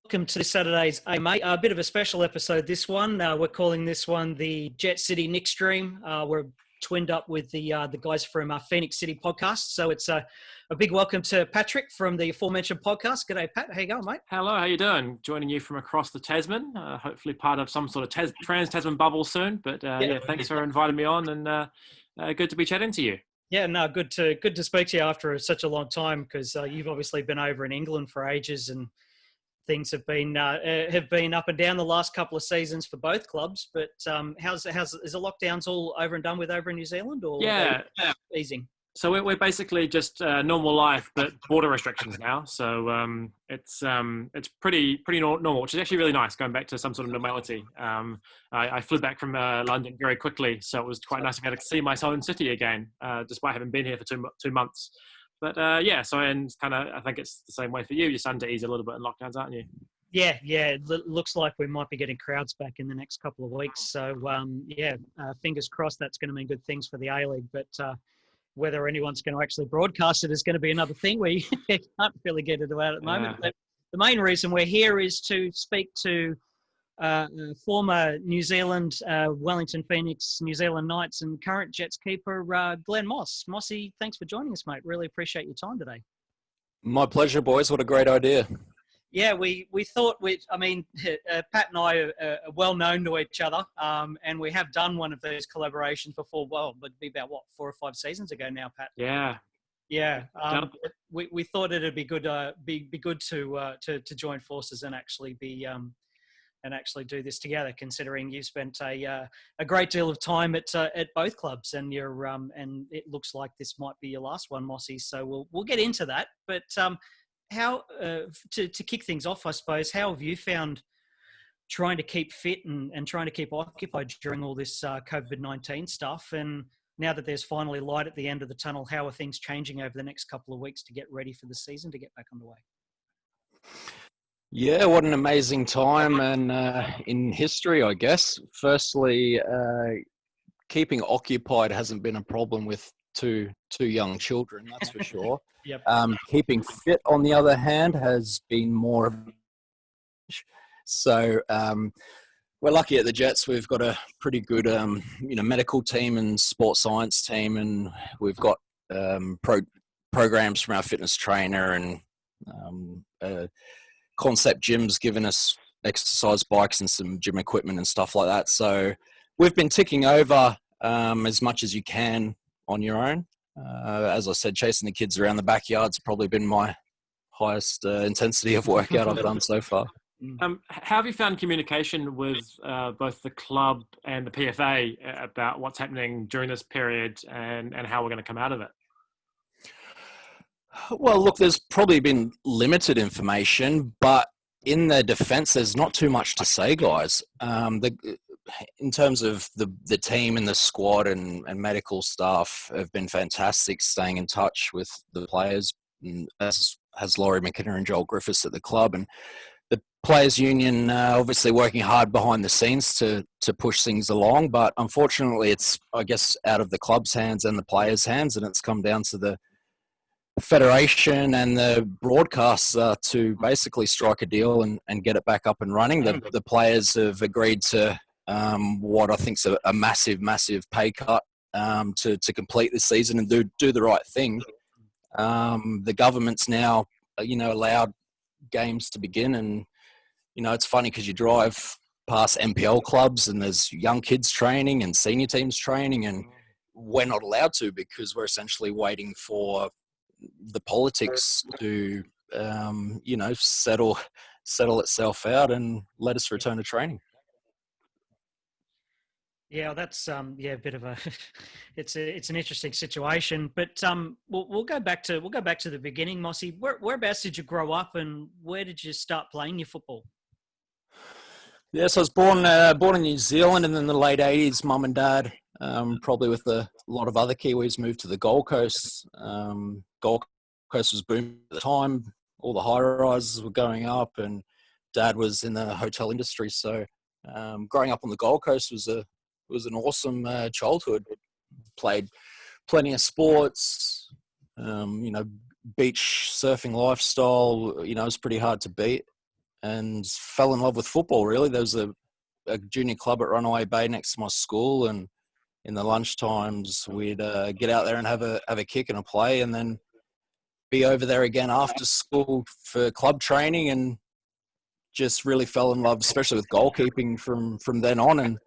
Welcome to Saturday's mate. A bit of a special episode, this one. We're calling this one the Jet.The Nick Stream. We're twinned up with the guys from our Phoenix City podcast. So it's a big welcome to Patrick from the aforementioned podcast. G'day, Pat. How you going, mate? Hello, how you doing? Joining you from across the Tasman. Hopefully part of some sort of trans-Tasman bubble soon. But thanks for inviting me on, and good to be chatting to you. Yeah, no, good to speak to you after such a long time, because you've obviously been over in England for ages, and things have been up and down the last couple of seasons for both clubs. But is the lockdowns all over and done with over in New Zealand, or easing? So we're basically just normal life, but border restrictions now. So it's pretty normal, which is actually really nice, going back to some sort of normality. I flew back from London very quickly, so it was quite nice to be able to see my own city again, despite having been here for two months. But I think it's the same way for you. You're starting to ease a little bit in lockdowns, aren't you? Yeah. It looks like we might be getting crowds back in the next couple of weeks. So, fingers crossed that's going to mean good things for the ALeague. But whether anyone's going to actually broadcast it is going to be another thing where you can't really get it about at the moment. But the main reason we're here is to speak to former New Zealand Wellington Phoenix, New Zealand Knights, and current Jets keeper Glen Moss. Mossy, thanks for joining us, mate. Really appreciate your time today. My pleasure, boys. What a great idea. Yeah, we thought Pat and I are well known to each other, and we have done one of these collaborations before. Well, it'd be about 4 or 5 seasons ago now, Pat. Yeah. We thought it'd be good to join forces and actually do this together, considering you've spent a great deal of time at both clubs, and and it looks like this might be your last one, Mossy. So we'll get into that. But how to kick things off, I suppose, how have you found trying to keep fit and trying to keep occupied during all this COVID-19 stuff? And now that there's finally light at the end of the tunnel, how are things changing over the next couple of weeks to get ready for the season to get back underway? Yeah, what an amazing time and in history, I guess. Firstly, keeping occupied hasn't been a problem with two young children, that's for sure. Yep. Keeping fit, on the other hand, has been more of a... So we're lucky at the Jets. We've got a pretty good medical team and sports science team, and we've got programs from our fitness trainer and Concept Gym's given us exercise bikes and some gym equipment and stuff like that. So we've been ticking over as much as you can on your own. As I said, chasing the kids around the backyard's probably been my highest intensity of workout I've done so far. How have you found communication with both the club and the PFA about what's happening during this period and how we're going to come out of it? Well, look, there's probably been limited information, but in their defense, there's not too much to say, guys. In terms of the team and the squad and medical staff have been fantastic, staying in touch with the players, as has Laurie McKenna and Joel Griffiths at the club. And the Players Union obviously working hard behind the scenes to push things along. But unfortunately, it's, I guess, out of the club's hands and the players' hands, and it's come down to the Federation and the broadcaster to basically strike a deal and get it back up and running. The players have agreed to what I think is a massive pay cut to complete this season and do the right thing. The government's now, allowed games to begin, and it's funny because you drive past NPL clubs and there's young kids training and senior teams training, and we're not allowed to because we're essentially waiting for the politics to settle itself out and let us return to training. Yeah, that's a bit of a it's an interesting situation. But we'll go back to the beginning, Mossy. Whereabouts did you grow up, and where did you start playing your football? Yeah, so I was born in New Zealand, and in the late '80s, mum and dad, probably with a lot of other Kiwis, moved to the Gold Coast. Gold Coast was booming at the time. All the high-rises were going up, and Dad was in the hotel industry. So growing up on the Gold Coast was an awesome childhood. Played plenty of sports, beach surfing lifestyle. It was pretty hard to beat. and fell in love with football, really. There was a junior club at Runaway Bay next to my school, and in the lunch times, we'd get out there and have a kick and a play, and then be over there again after school for club training, and just really fell in love, especially with goalkeeping from then on,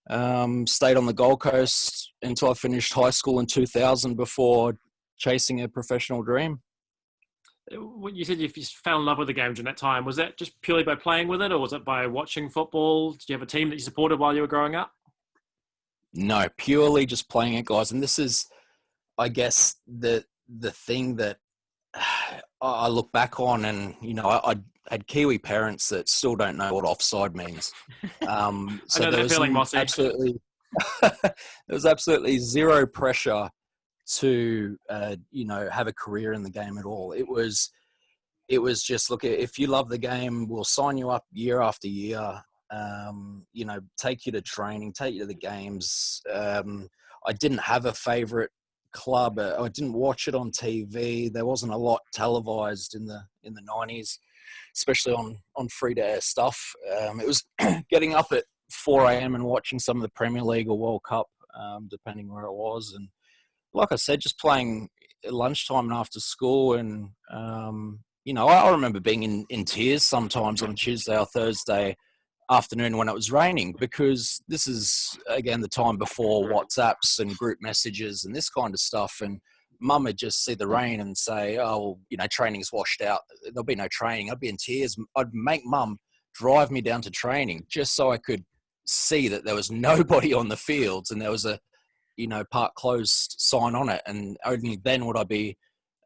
and stayed on the Gold Coast until I finished high school in 2000 before chasing a professional dream. You said you fell in love with the game during that time. Was that just purely by playing with it, or was it by watching football? Did you have a team that you supported while you were growing up? No, purely just playing it, guys. And this is, I guess, the thing that I look back on, and I had Kiwi parents that still don't know what offside means. So I know that feeling, Mossy. Absolutely, there was absolutely zero pressure to have a career in the game at all. It was just, look, if you love the game, we'll sign you up year after year. Take you to training, take you to the games. I didn't have a favorite club. I didn't watch it on TV. There wasn't a lot televised in the 90s, especially on free to air stuff. It was getting up at 4 a.m. and watching some of the Premier League or World Cup, depending where it was. And like I said, just playing at lunchtime and after school. And, I remember being in tears sometimes on Tuesday or Thursday afternoon when it was raining, because this is, again, the time before WhatsApps and group messages and this kind of stuff. And Mum would just see the rain and say, oh, training's washed out. There'll be no training. I'd be in tears. I'd make Mum drive me down to training just so I could see that there was nobody on the fields and there was a, park closed sign on it. And only then would I be,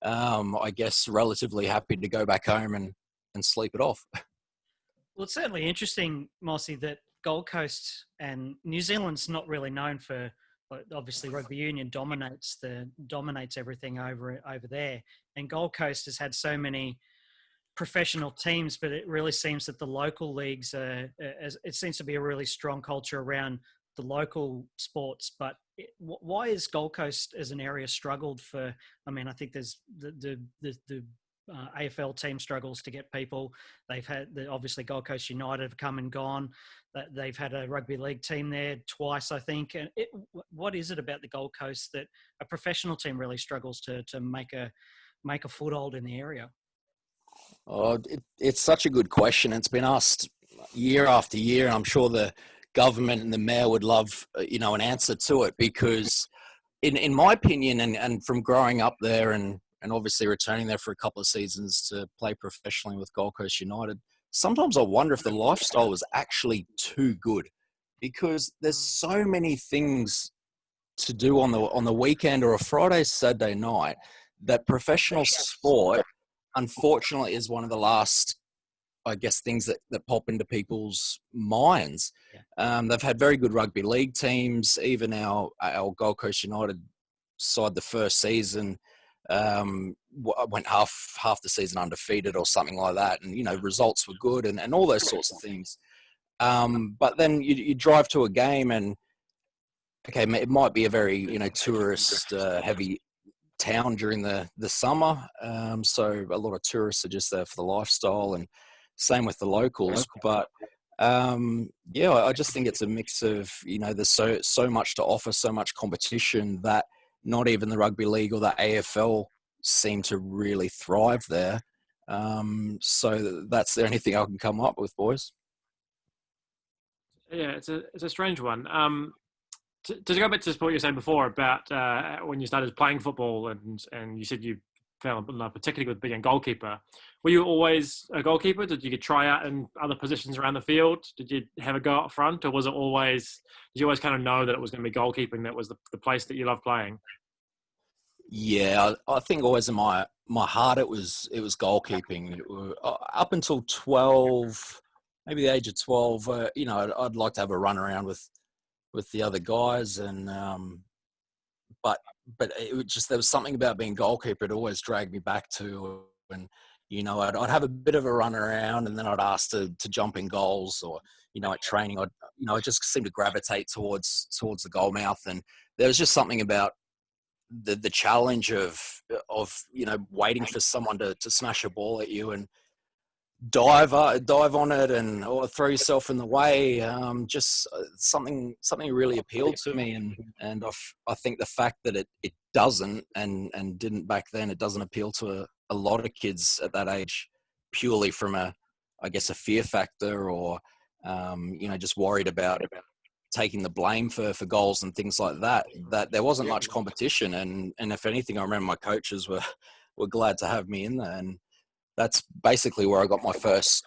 I guess, relatively happy to go back home and sleep it off. Well, it's certainly interesting, Mossy, that Gold Coast and New Zealand's not really known for, obviously rugby union dominates everything over there. And Gold Coast has had so many professional teams, but it really seems that the local leagues it seems to be a really strong culture around the local sports. But why is Gold Coast as an area struggled for? I mean, I think there's the AFL team struggles to get people. They've had obviously Gold Coast United have come and gone. They've had a rugby league team there twice, I think. And what is it about the Gold Coast that a professional team really struggles to make a foothold in the area? Oh, it's such a good question. It's been asked year after year, and I'm sure the government and the mayor would love an answer to it, because in my opinion, and from growing up there and obviously returning there for a couple of seasons to play professionally with Gold Coast United, sometimes I wonder if the lifestyle was actually too good, because there's so many things to do on the weekend or a Friday, Saturday night, that professional sport, unfortunately, is one of the last, I guess, things that pop into people's minds. Yeah. They've had very good rugby league teams. Even our Gold Coast United side, the first season, went half the season undefeated or something like that, and results were good and all those sorts of things. But then you drive to a game, and okay, it might be a very tourist heavy town during the summer, so a lot of tourists are just there for the lifestyle, and same with the locals. But I just think it's a mix of there's so much to offer, so much competition, that not even the rugby league or the AFL seem to really thrive there. So that's the only thing I can come up with, boys. Yeah, it's a strange one. To go back to what you were saying before about when you started playing football, and you said you fell in love particularly with being a goalkeeper. Were you always a goalkeeper? Did you try out in other positions around the field? Did you have a go up front, or was it always? Did you always kind of know that it was going to be goalkeeping that was the place that you loved playing? Yeah, I think always in my heart it was goalkeeping. Up until 12, maybe the age of 12, I'd like to have a run around with the other guys, and but it was just, there was something about being goalkeeper. It always dragged me back to, and I'd have a bit of a run around, and then I'd ask to jump in goals, or at training I just seemed to gravitate towards the goal mouth, and there was just something about the challenge of waiting for someone to smash a ball at you. And dive on it or throw yourself in the way. Just something really appealed to me, and I think the fact that it doesn't and didn't back then, it doesn't appeal to a lot of kids at that age, purely from a fear factor, or just worried about taking the blame for goals and things like that. That there wasn't much competition, and if anything, I remember my coaches were glad to have me in there, and that's basically where I got my first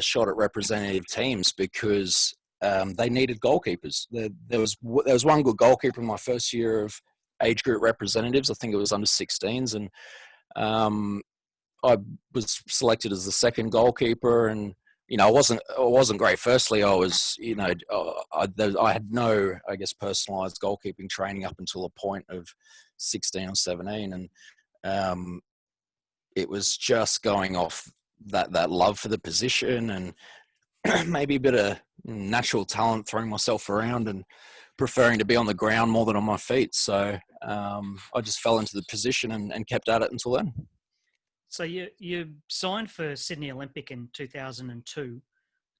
shot at representative teams, because they needed goalkeepers. There was one good goalkeeper in my first year of age group representatives. I think it was under 16s, and I was selected as the second goalkeeper, and I wasn't great. Firstly, I was I had no, I guess, personalised goalkeeping training up until a point of 16 or 17, and it was just going off that love for the position, and maybe a bit of natural talent, throwing myself around and preferring to be on the ground more than on my feet. So I just fell into the position and kept at it until then. So you signed for Sydney Olympic in 2002,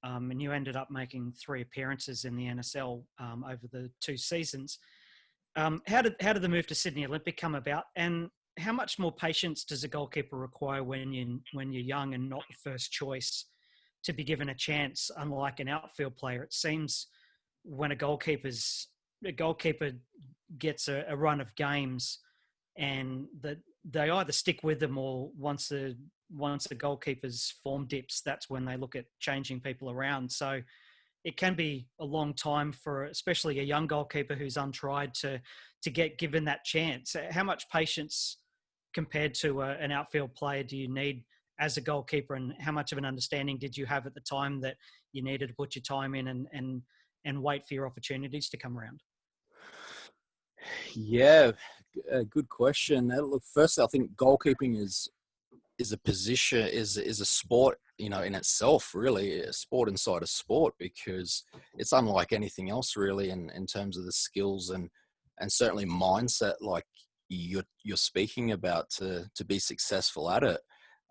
and you ended up making 3 appearances in the NSL over the 2 seasons. How did the move to Sydney Olympic come about, and how much more patience does a goalkeeper require when you're young and not the first choice to be given a chance, unlike an outfield player? It seems when a goalkeeper gets a run of games, and that they either stick with them, or once the goalkeeper's form dips, that's when they look at changing people around. So it can be a long time for especially a young goalkeeper who's untried to get given that chance. How much patience compared to an outfield player do you need as a goalkeeper, and how much of an understanding did you have at the time that you needed to put your time in and wait for your opportunities to come around? Yeah, good question. Look, firstly, I think goalkeeping is a position, is a sport, in itself, really a sport inside a sport, because it's unlike anything else really in terms of the skills and certainly mindset, like you're speaking about, to be successful at it.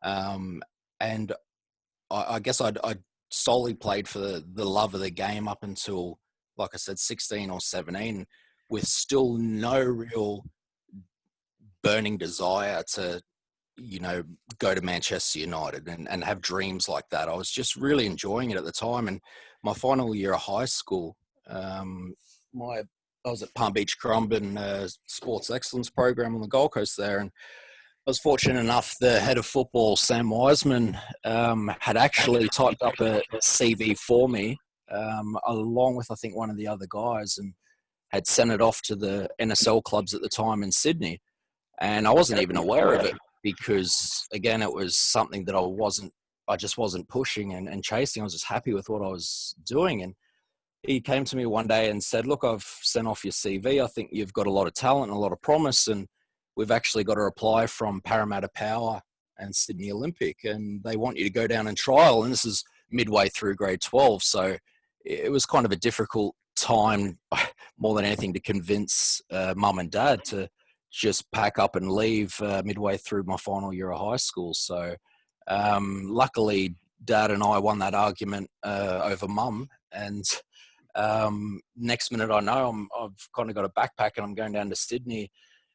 And I guess I solely played for the love of the game up until, like I said, 16 or 17, with still no real burning desire to, go to Manchester United and have dreams like that. I was just really enjoying it at the time. And my final year of high school, I was at Palm Beach Currumbin Sports Excellence Program on the Gold Coast there, and I was fortunate enough, the head of football, Sam Wiseman, had actually typed up a CV for me, along with, I think, one of the other guys, and had sent it off to the NSL clubs at the time in Sydney. And I wasn't even aware of it, because, again, it was something that I just wasn't pushing and chasing. I was just happy with what I was doing. And he came to me one day and said, look, I've sent off your CV. I think you've got a lot of talent and a lot of promise, and we've actually got a reply from Parramatta Power and Sydney Olympic, and they want you to go down and trial. And this is midway through grade 12. So it was kind of a difficult time, more than anything, to convince mum and dad to just pack up and leave midway through my final year of high school. So luckily, Dad and I won that argument over mum. And next minute I know, I've kind of got a backpack and I'm going down to Sydney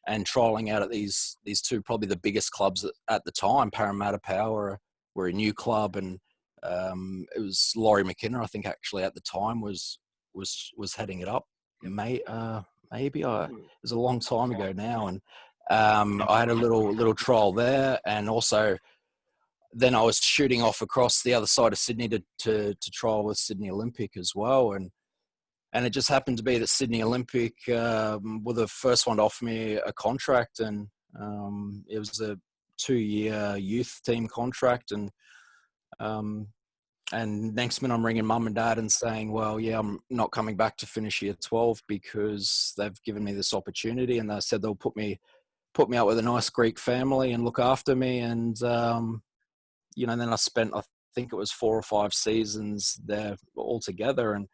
and trialling out at these 2, probably the biggest clubs at the time. Parramatta Power were a new club, and it was Laurie McKinnon, I think, actually at the time was heading it up. Maybe it was a long time ago now, and I had a little trial there, and also then I was shooting off across the other side of Sydney to trial with Sydney Olympic as well, and it just happened to be that Sydney Olympic were the first one to offer me a contract, and it was a 2-year youth team contract, and next minute I'm ringing mum and dad and saying, well, yeah, I'm not coming back to finish year 12 because they've given me this opportunity, and they said they'll put me up with a nice Greek family and look after me. And then I spent, I think it was 4 or 5 seasons there altogether, and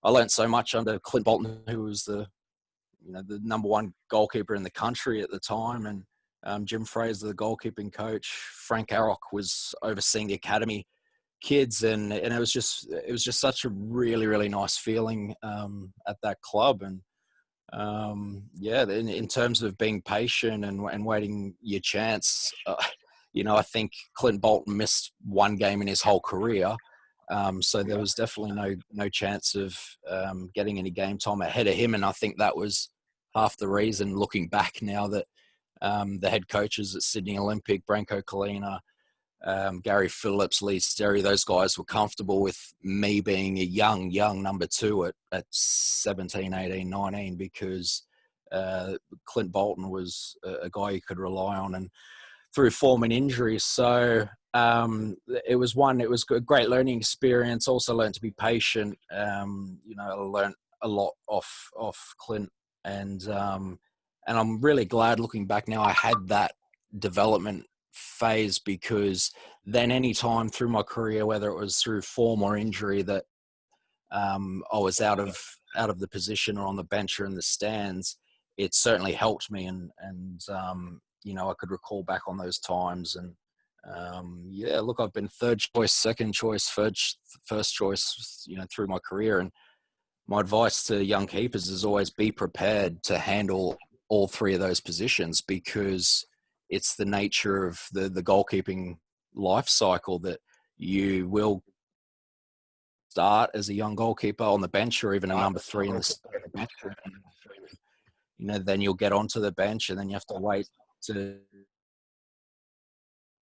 I learned so much under Clint Bolton, who was the number 1 goalkeeper in the country at the time, and Jim Fraser, the goalkeeping coach. Frank Arrock was overseeing the academy kids, and it was just such a really, really nice feeling at that club. And in terms of being patient and waiting your chance, I think Clint Bolton missed one game in his whole career. So there was definitely no chance of getting any game time ahead of him. And I think that was half the reason, looking back now, that the head coaches at Sydney Olympic, Branko Kalina, Gary Phillips, Lee Sterry, those guys were comfortable with me being a young number two at 17, 18, 19, because Clint Bolton was a guy you could rely on, and through form and injuries. So it was a great learning experience. Also learned to be patient. I learned a lot off Clint, and I'm really glad, looking back now, I had that development phase, because then any time through my career, whether it was through form or injury, that I was out of the position or on the bench or in the stands, it certainly helped me, and I could recall back on those times. And look, I've been third choice, second choice, first choice, through my career. And my advice to young keepers is always be prepared to handle all three of those positions, because it's the nature of the goalkeeping life cycle that you will start as a young goalkeeper on the bench, or even a number three in the bench. Then you'll get onto the bench, and then you have to wait to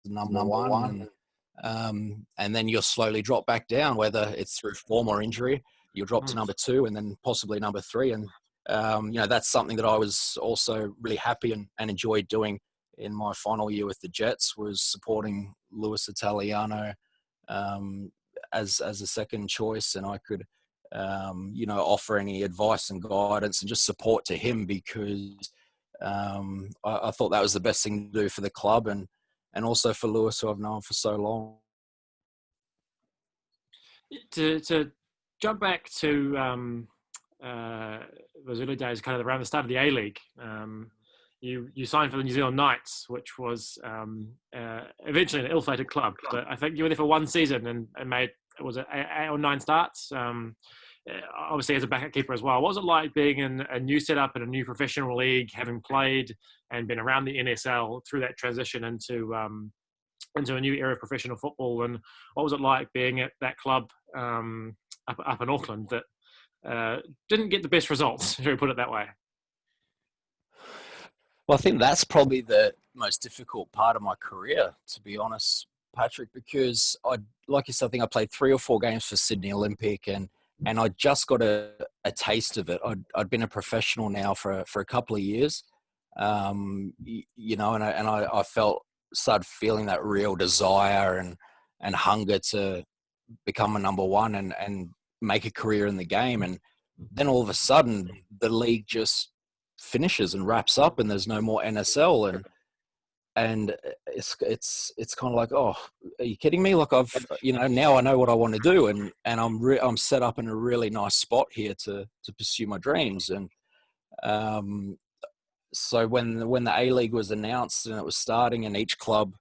number one. And then you'll slowly drop back down, whether it's through form or injury. You'll drop to number two, and then possibly number three. And, that's something that I was also really happy and enjoyed doing in my final year with the Jets, was supporting Luis Italiano as a second choice. And I could, offer any advice and guidance and just support to him, because I thought that was the best thing to do for the club, and also for Lewis, who I've known for so long. To jump back to those early days, kind of around the start of the A-League, you signed for the New Zealand Knights, which was eventually an ill-fated club. But I think you were there for one season and made, was it 8 or 9 starts? Obviously as a backup keeper as well. What was it like being in a new setup in a new professional league, having played and been around the NSL through that transition into a new era of professional football? And what was it like being at that club up in Auckland that didn't get the best results, should we put it that way? Well, I think that's probably the most difficult part of my career, to be honest, Patrick, because like you said, I think I played 3 or 4 games for Sydney Olympic, and I just got a taste of it. I'd been a professional now for a couple of years, and I started feeling that real desire and hunger to become a number one and make a career in the game. And then all of a sudden, the league just finishes and wraps up, and there's no more NSL, and it's kind of like, oh, are you kidding me? Like, I've now I know what I want to do, and I'm set up in a really nice spot here to pursue my dreams. And so when the A-League was announced and it was starting, and each club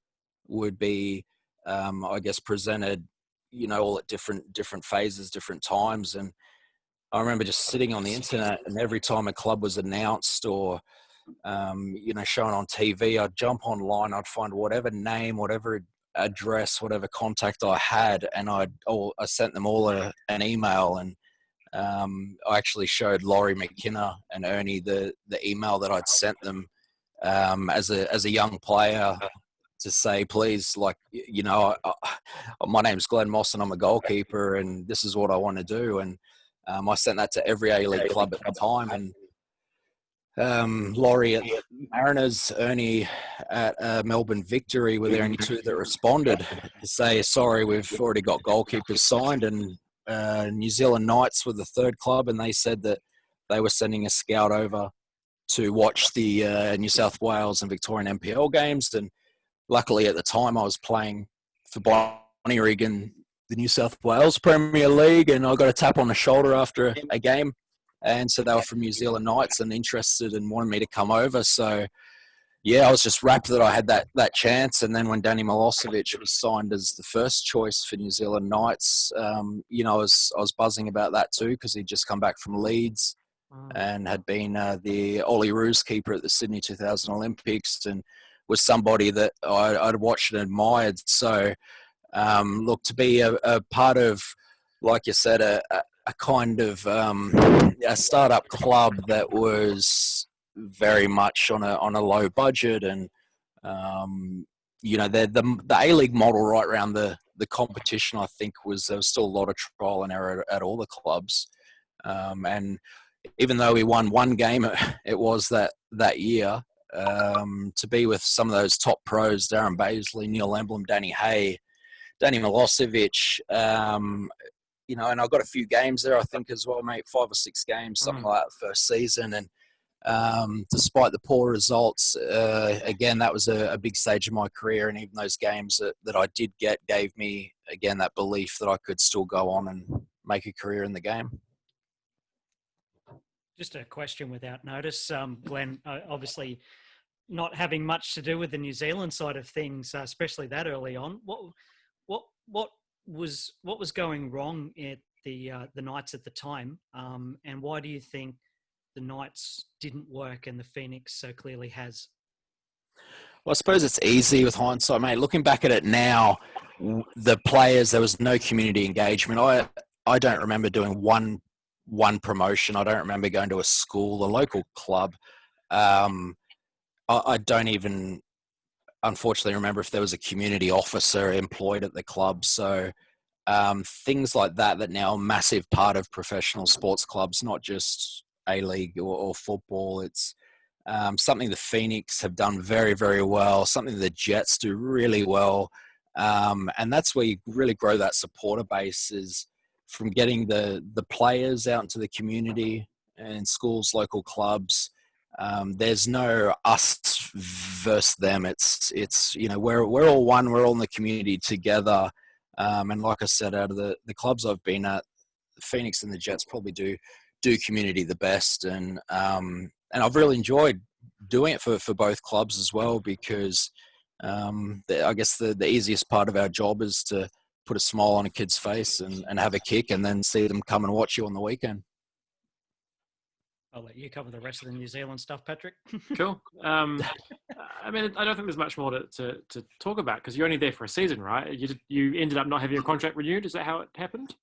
would be I guess presented, all at different phases, different times. And I remember just sitting on the internet, and every time a club was announced or shown on TV, I'd jump online, I'd find whatever name, whatever address, whatever contact I had, and I sent them all an email. And I actually showed Laurie McKenna and Ernie the email that I'd sent them as a young player, to say, please, my name's Glen Moss and I'm a goalkeeper, and this is what I want to do. And I sent that to every A-League club at the time. And Laurie at Mariners, Ernie at Melbourne Victory were the only 2 that responded to say, sorry, we've already got goalkeepers signed. And New Zealand Knights were the 3rd club, and they said that they were sending a scout over to watch the New South Wales and Victorian NPL games. And luckily at the time I was playing for Bonnyrigg in the New South Wales Premier League, and I got a tap on the shoulder after a game. And so they were from New Zealand Knights and interested and wanted me to come over. So Yeah, I was just rapt that I had that chance. And then when Danny Milosevic was signed as the first choice for New Zealand Knights, I was buzzing about that too, because he'd just come back from Leeds and had been the Ollie Roos keeper at the Sydney 2000 Olympics, and was somebody that I'd watched and admired. So, look, to be a part of, like you said, a kind of a startup club that was very much on a low budget, and the ALeague model right around the competition, I think there was still a lot of trial and error at all the clubs, and even though we won one game, it was that year. To be with some of those top pros, Darren Baisley, Neil Emblem, Danny Hay, Danny Milosevic, and I got a few games there, I think, as well, mate, 5 or 6 games, something like that, first season. And despite the poor results, again, that was a big stage of my career. And even those games that I did get gave me, again, that belief that I could still go on and make a career in the game. Just a question without notice, Glenn, obviously not having much to do with the New Zealand side of things, especially that early on. What was going wrong at the Knights at the time, and why do you think the Knights didn't work and the Phoenix so clearly has? Well, I suppose it's easy with hindsight, mate. Looking back at it now, the players, there was no community engagement. I don't remember doing one promotion. I don't remember going to a school, a local club. I don't even, unfortunately, remember if there was a community officer employed at the club. So things like that now are a massive part of professional sports clubs, not just ALeague or football. It's something the Phoenix have done very, very well, something the Jets do really well. And that's where you really grow that supporter base, is from getting the players out into the community and schools, local clubs. There's no us versus them. It's we're all one. We're all in the community together. And like I said, out of the clubs I've been at, the Phoenix and the Jets probably do community the best. And I've really enjoyed doing it for both clubs as well, because I guess the easiest part of our job is to put a smile on a kid's face and have a kick, and then see them come and watch you on the weekend. I'll let you cover the rest of the New Zealand stuff, Patrick. Cool. I mean, I don't think there's much more to talk about, because you're only there for a season, right? You ended up not having your contract renewed. Is that how it happened?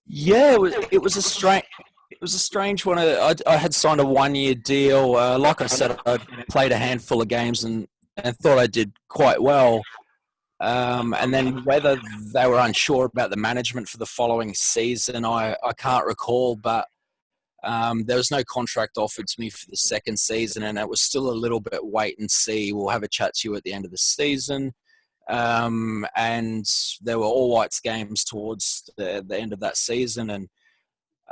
Yeah, it was a strange one. I had signed a 1-year deal. Like I said, I played a handful of games and thought I did quite well. And then whether they were unsure about the management for the following season, I can't recall, but there was no contract offered to me for the second season, and it was still a little bit wait and see. We'll have a chat to you at the end of the season. And there were all whites games towards the end of that season,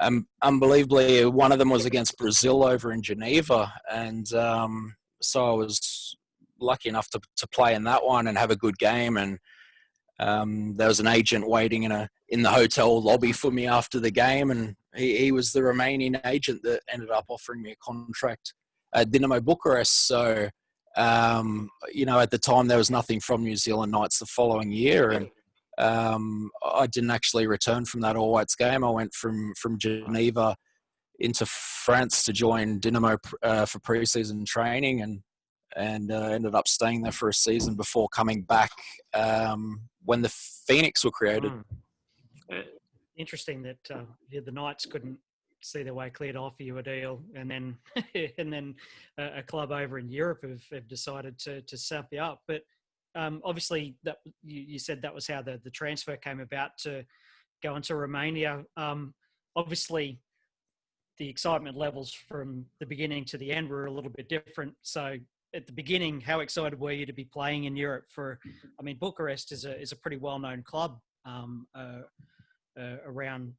and unbelievably, one of them was against Brazil over in Geneva, and so I was lucky enough to play in that one and have a good game. And there was an agent waiting in the hotel lobby for me after the game, and he was the Romanian agent that ended up offering me a contract at Dinamo Bucharest. So at the time there was nothing from New Zealand Knights the following year, and I didn't actually return from that all whites game. I went from Geneva into France to join Dinamo for pre-season training, and ended up staying there for a season before coming back when the Phoenix were created. Interesting that the Knights couldn't see their way clear to offer you a deal, and then a club over in Europe have decided to sap you up. But obviously, that you said that was how the transfer came about to go into Romania. Obviously, the excitement levels from the beginning to the end were a little bit different. So at the beginning, how excited were you to be playing in Europe? Bucharest is a pretty well-known club around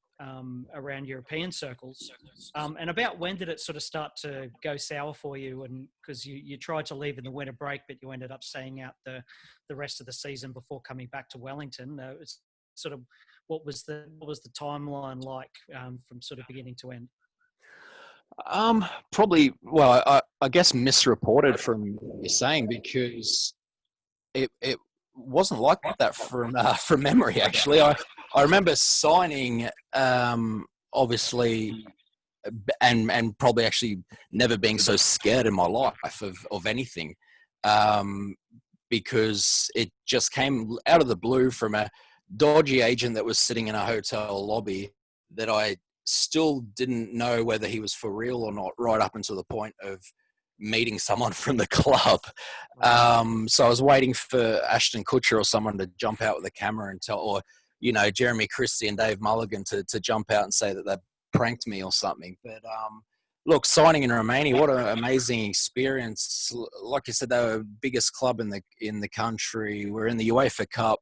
European circles. And about when did it sort of start to go sour for you? And because you tried to leave in the winter break, but you ended up staying out the rest of the season before coming back to Wellington. It's sort of what was the timeline like from sort of beginning to end? Probably. Well, I guess misreported from what you're saying, because it wasn't like that from memory. Actually, I remember signing, obviously, and probably actually never being so scared in my life of anything, because it just came out of the blue from a dodgy agent that was sitting in a hotel lobby that I still didn't know whether he was for real or not, right up until the point of meeting someone from the club. So I was waiting for Ashton Kutcher or someone to jump out with a camera and tell, or, Jeremy Christie and Dave Mulligan to jump out and say that they pranked me or something. But look, signing in Romania, what an amazing experience. Like you said, they were the biggest club in the country. We're in the UEFA Cup.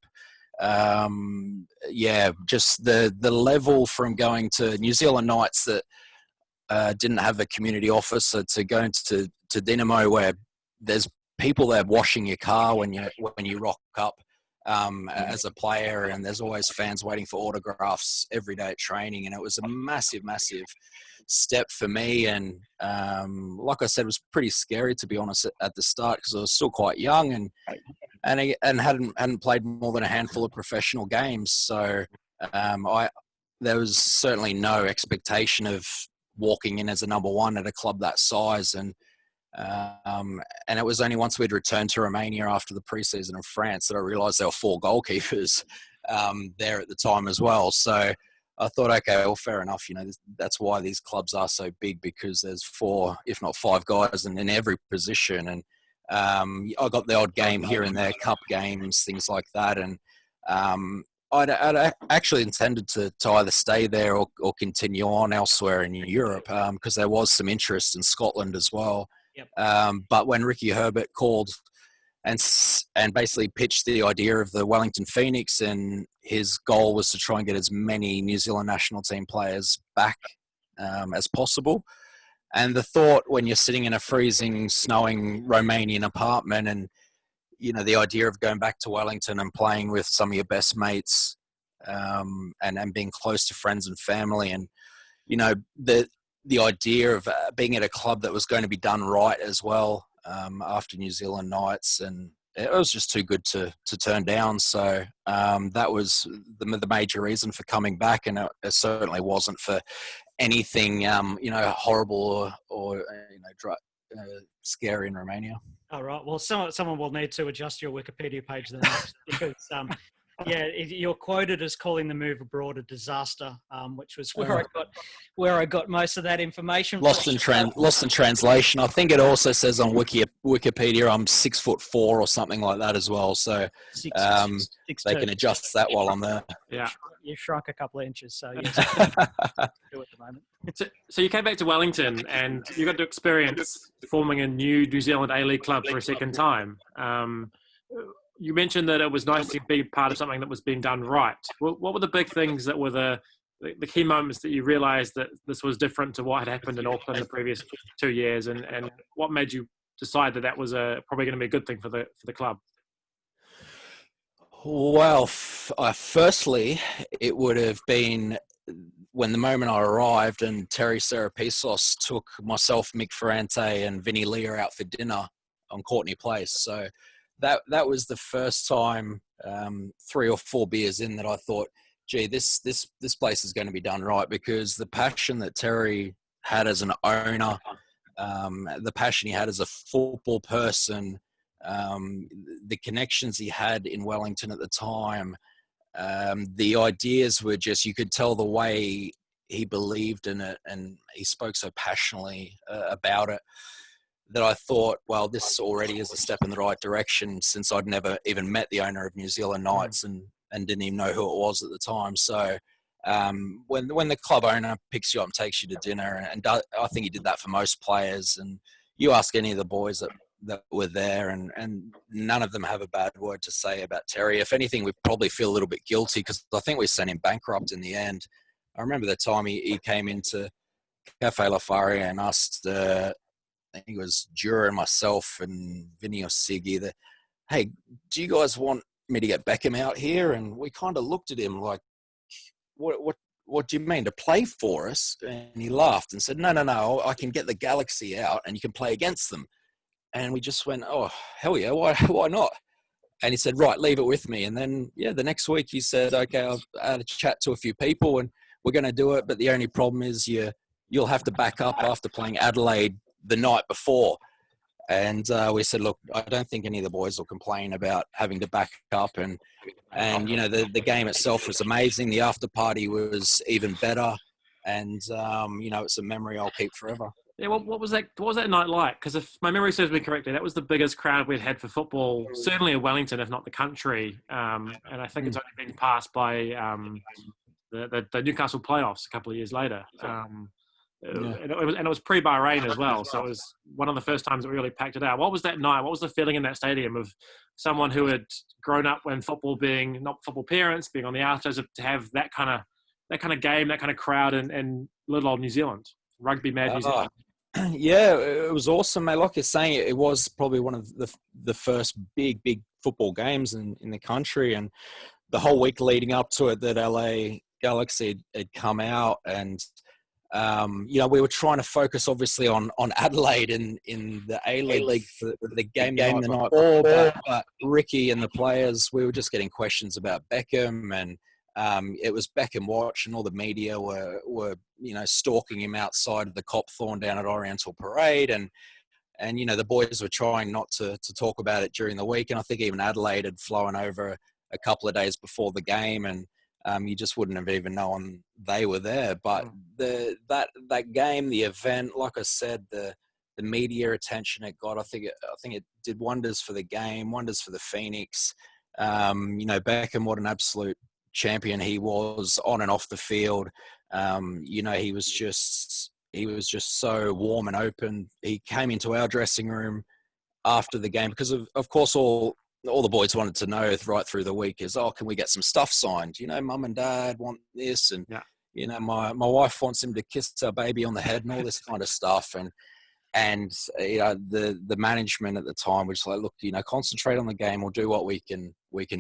Just the level from going to New Zealand Knights that didn't have a community office, to going to Dynamo, where there's people there washing your car when you rock up as a player, and there's always fans waiting for autographs every day at training. And it was a massive step for me. And like I said, it was pretty scary, to be honest, at the start, because I was still quite young and hadn't played more than a handful of professional games. So there was certainly no expectation of walking in as a number one at a club that size. And it was only once we'd returned to Romania after the preseason in France that I realised there were 4 goalkeepers there at the time as well. So I thought, okay, well, fair enough. That's why these clubs are so big, because there's 4, if not 5 guys in every position. And I got the odd game here and there, cup games, things like that. And I'd actually intended to either stay there or continue on elsewhere in Europe, because there was some interest in Scotland as well. Yep. But when Ricky Herbert called and basically pitched the idea of the Wellington Phoenix, and his goal was to try and get as many New Zealand national team players back as possible. And the thought, when you're sitting in a freezing, snowing Romanian apartment, and the idea of going back to Wellington and playing with some of your best mates, and being close to friends and family, and the idea of being at a club that was going to be done right as well, after New Zealand Knights, and it was just too good to turn down. So that was the major reason for coming back, and it certainly wasn't for anything horrible or scary in Romania. All right. Well, someone will need to adjust your Wikipedia page then, because you're quoted as calling the move abroad a disaster, which was where I got most of that information. Lost in translation. I think it also says on Wikipedia I'm 6'4" or something like that as well. So they can adjust that while I'm there. Yeah, you shrunk a couple of inches, so yes, do at the moment. So you came back to Wellington and you got to experience forming a new New Zealand A-League club for a second time. You mentioned that it was nice to be part of something that was being done right. What were the big things that were the key moments that you realised that this was different to what had happened in Auckland the previous 2 years, and what made you decide that was probably going to be a good thing for the club? Well, firstly, it would have been when the moment I arrived and Terry Serapisos took myself, Mick Ferrante and Vinny Lear out for dinner on Courtney Place. So that was the first time, 3 or 4 beers in, that I thought, gee, this place is going to be done right, because the passion that Terry had as an owner, the passion he had as a football person, the connections he had in Wellington at the time, the ideas were just, you could tell the way he believed in it, and he spoke so passionately about it, that I thought, well, this already is a step in the right direction, since I'd never even met the owner of New Zealand Knights and didn't even know who it was at the time. So when the club owner picks you up and takes you to dinner, and I think he did that for most players, and you ask any of the boys that were there, and none of them have a bad word to say about Terry. If anything, we probably feel a little bit guilty, because I think we sent him bankrupt in the end. I remember the time he came into Cafe La Faria and asked, I think it was Jura and myself and Vinny or Siggy, that, hey, do you guys want me to get Beckham out here? And we kind of looked at him like, what what do you mean, to play for us? And he laughed and said, no, I can get the Galaxy out and you can play against them. And we just went, oh, hell yeah, why not? And he said, right, leave it with me. And then, the next week he said, okay, I've had a chat to a few people and we're going to do it. But the only problem is you'll have to back up after playing Adelaide the night before. And we said, look, I don't think any of the boys will complain about having to back up. And the game itself was amazing. The after party was even better. And, it's a memory I'll keep forever. Yeah, what was that night like? Because if my memory serves me correctly, that was the biggest crowd we'd had for football, certainly in Wellington, if not the country. And I think it's only been passed by the Newcastle playoffs a couple of years later. And it was pre-Bahrain as well, so it was one of the first times that we really packed it out. What was that night? What was the feeling in that stadium of someone who had grown up when football, being not football parents, being on the outskirts, to have that kind of game, that kind of crowd in little old New Zealand, rugby mad New Zealand? Yeah, it was awesome, mate. Like you're saying, it was probably one of the first big football games in the country, and the whole week leading up to it, that LA Galaxy had come out, and we were trying to focus obviously on Adelaide in the ALeague for the game the night before, but Ricky and the players, we were just getting questions about Beckham, and it was Beckham watch, and all the media were stalking him outside of the Copthorne down at Oriental Parade, and the boys were trying not to talk about it during the week, and I think even Adelaide had flown over a couple of days before the game, and you just wouldn't have even known they were there. But that game, the event, like I said, the media attention it got, I think it did wonders for the game, wonders for the Phoenix. Beckham, what an absolute champion he was on and off the field. He was just so warm and open. He came into our dressing room after the game because of course all the boys wanted to know right through the week is, can we get some stuff signed? Mum and dad want this, and my wife wants him to kiss our baby on the head and all this kind of stuff. And the management at the time was like, look, concentrate on the game. We'll do what we can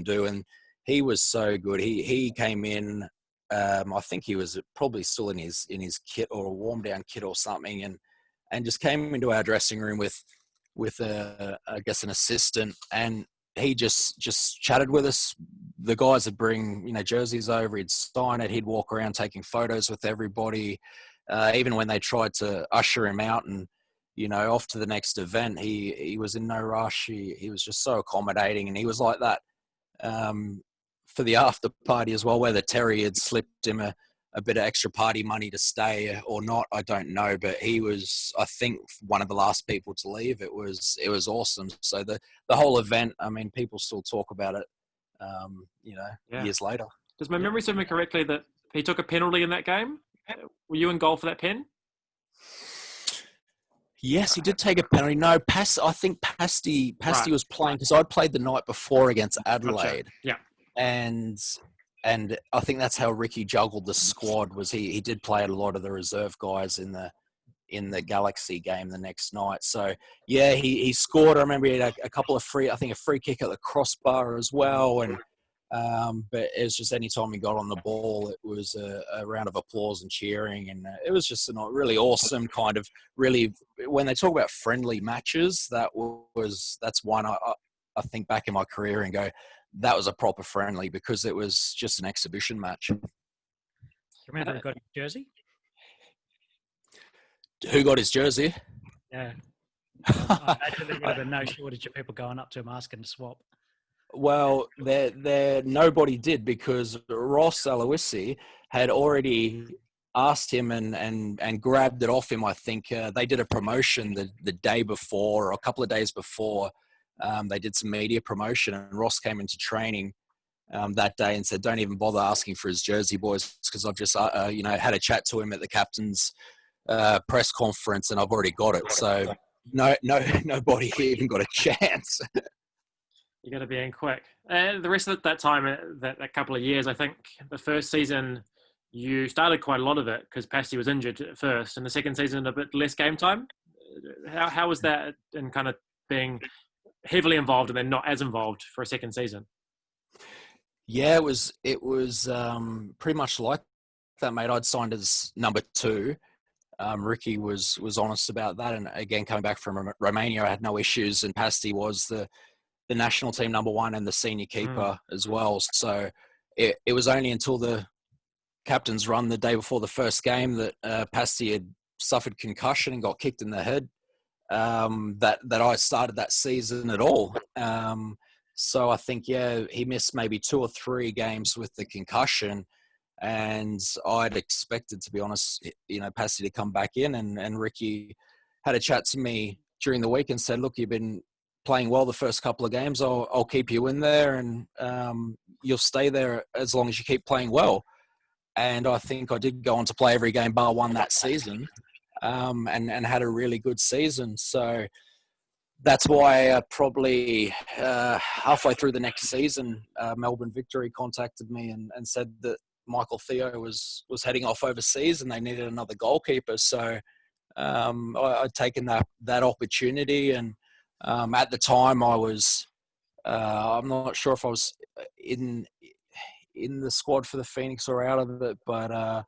do. And he was so good. He came in. I think he was probably still in his kit or a warm down kit or something, and just came into our dressing room with I guess an assistant, and he just chatted with us. The guys would bring jerseys over. He'd sign it. He'd walk around taking photos with everybody. Even when they tried to usher him out and off to the next event, he was in no rush. He was just so accommodating, and he was like that for the after party as well, whether Terry had slipped him a bit of extra party money to stay or not, I don't know, but he was, I think, one of the last people to leave. It was awesome. So the whole event, I mean, people still talk about it, years later. Does my memory serve me correctly that he took a penalty in that game? Were you in goal for that pen? Yes, he did take a penalty. No, I think Pasty was playing because I'd played the night before against Adelaide. Gotcha. Yeah. And I think that's how Ricky juggled the squad. Was he did play a lot of the reserve guys in the Galaxy game the next night. So yeah, he scored. I remember he had a couple of a free kick at the crossbar as well. And but it was just any time he got on the ball, it was a round of applause and cheering, and it was just a really awesome kind of really. When they talk about friendly matches, that's one I think back in my career and go, that was a proper friendly because it was just an exhibition match. Do you remember who got his jersey? Who got his jersey? Yeah. I imagine there would have been no shortage of people going up to him asking to swap. Well, nobody did because Ross Aloisi had already asked him and grabbed it off him. I think they did a promotion the day before or a couple of days before. They did some media promotion, and Ross came into training that day and said, "Don't even bother asking for his jersey, boys, because I've just had a chat to him at the captain's press conference, and I've already got it." So nobody even got a chance. You got to be in quick. The rest of that time, that couple of years, I think the first season you started quite a lot of it because Pasty was injured at first, and the second season a bit less game time. How was that in kind of being heavily involved and then not as involved for a second season? Yeah, it was pretty much like that, mate. I'd signed as number 2. Ricky was honest about that. And again, coming back from Romania, I had no issues. And Pasti was the national team number 1 and the senior keeper as well. So it was only until the captain's run the day before the first game that Pasti had suffered concussion and got kicked in the head, that I started that season at all. So I think, he missed maybe 2 or 3 games with the concussion. And I'd expected, to be honest, Pasti to come back in. And Ricky had a chat to me during the week and said, look, you've been playing well the first couple of games. I'll keep you in there, and you'll stay there as long as you keep playing well. And I think I did go on to play every game bar 1 that season, and had a really good season. So that's why probably halfway through the next season, Melbourne Victory contacted me and said that Michael Theo was heading off overseas and they needed another goalkeeper. So I'd taken that opportunity. And at the time I was, I'm not sure if I was in the squad for the Phoenix or out of it, but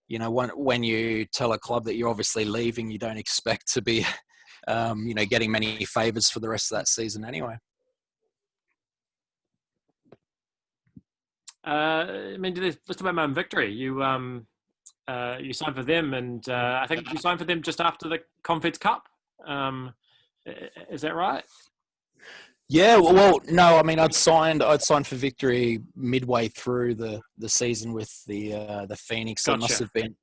when you tell a club that you're obviously leaving, you don't expect to be, getting many favours for the rest of that season anyway. Let's talk about Melbourne Victory. You signed for them, and I think you signed for them just after the Confeds Cup. Is that right? Yeah, well, no. I mean, I'd signed for Victory midway through the season with the Phoenix. Gotcha. It must have been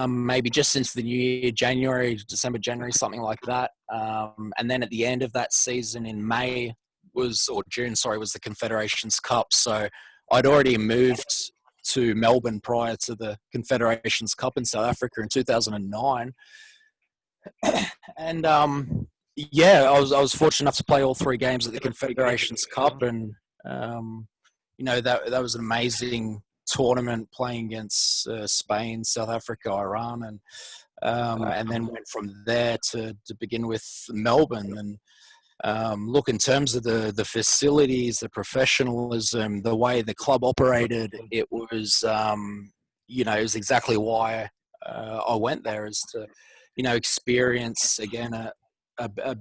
maybe just since the new year, December, January, something like that. And then at the end of that season in June, was the Confederations Cup. So I'd already moved to Melbourne prior to the Confederations Cup in South Africa in 2009. And I was fortunate enough to play all 3 games at the Confederations Cup, and that was an amazing tournament, playing against Spain, South Africa, Iran, and then went from there to begin with Melbourne. And look, in terms of the facilities, the professionalism, the way the club operated, it was it was exactly why I went there, is to experience again a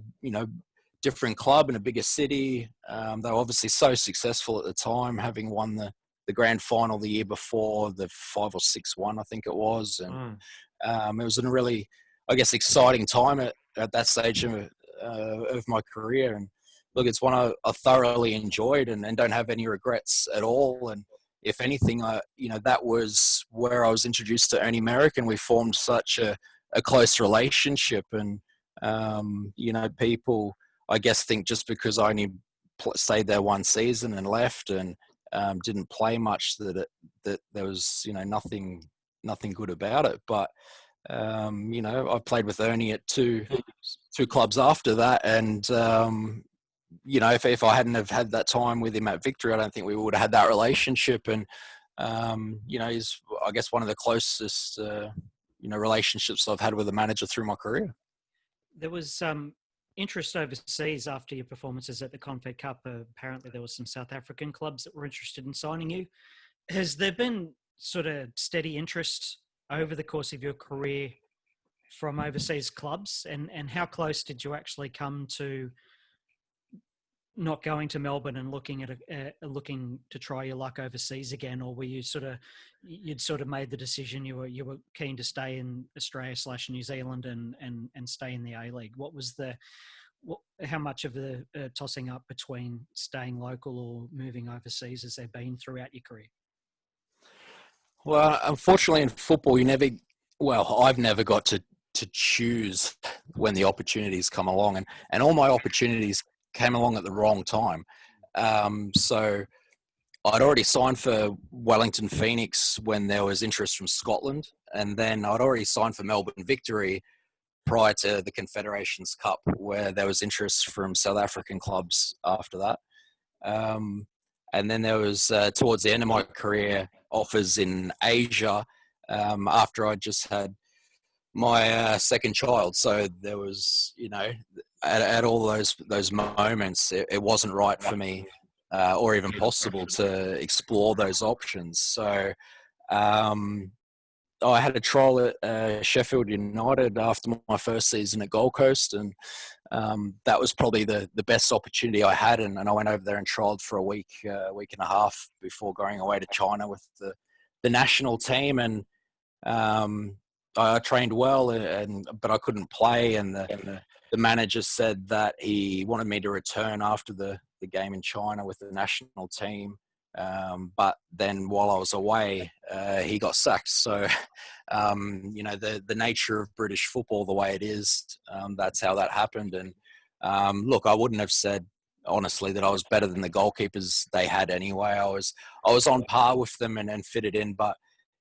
different club in a bigger city. They were obviously so successful at the time, having won the grand final the year before, the 5 or 6-1, I think it was. And it was a really, I guess, exciting time at that stage of my career. And look, it's one I thoroughly enjoyed and don't have any regrets at all. And if anything, that was where I was introduced to Ernie Merrick, and we formed such a close relationship. And, people, I guess, think just because I only stayed there 1 season and left and didn't play much that there was, nothing good about it. But, I played with Ernie at two clubs after that. And, if I hadn't have had that time with him at Victory, I don't think we would have had that relationship. And, he's, I guess, one of the closest, relationships I've had with a manager through my career. There was interest overseas after your performances at the Confed Cup. Apparently there was some South African clubs that were interested in signing you. Has there been sort of steady interest over the course of your career from overseas clubs? And how close did you actually come to not going to Melbourne and looking to try your luck overseas again? Or were you you'd made the decision you were keen to stay in Australia/New Zealand and stay in the ALeague? How much of the tossing up between staying local or moving overseas has there been throughout your career? Well, unfortunately in football, I've never got to choose when the opportunities come along, and all my opportunities came along at the wrong time. So I'd already signed for Wellington Phoenix when there was interest from Scotland, and then I'd already signed for Melbourne Victory prior to the Confederations Cup, where there was interest from South African clubs after that. And then there was, towards the end of my career, offers in Asia after I just had my second child. So there was, at all those moments, it wasn't right for me or even possible to explore those options. So I had a trial at Sheffield United after my first season at Gold Coast, and that was probably the best opportunity I had. And I went over there and trialled for a week and a half before going away to China with the national team. And I trained well, but I couldn't play. And the manager said that he wanted me to return after the game in China with the national team. But then while I was away, he got sacked. So, the nature of British football, the way it is, that's how that happened. And look, I wouldn't have said honestly that I was better than the goalkeepers they had anyway. I was on par with them and fitted in. But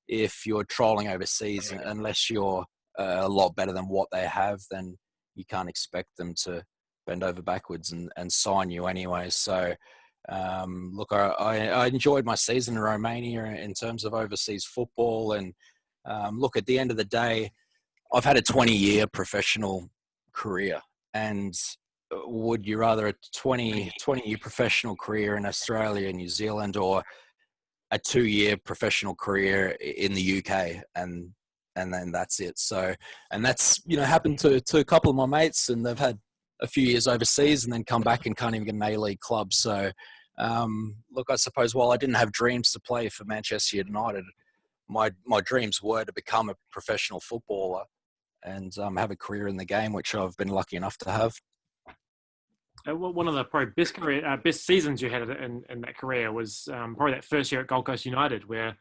if you're trolling overseas, unless you're a lot better than what they have, then you can't expect them to bend over backwards and sign you anyway. So, look, I enjoyed my season in Romania in terms of overseas football. And look, at the end of the day, I've had a 20-year professional career. And would you rather a 20-year professional career in Australia and New Zealand, or a 2-year professional career in the UK? And then that's it. So, and that's, happened to a couple of my mates, and they've had a few years overseas and then come back and can't even get an A-League club. So, look, I suppose while I didn't have dreams to play for Manchester United, my dreams were to become a professional footballer and have a career in the game, which I've been lucky enough to have. One of the probably best seasons you had in that career was probably that first year at Gold Coast United, where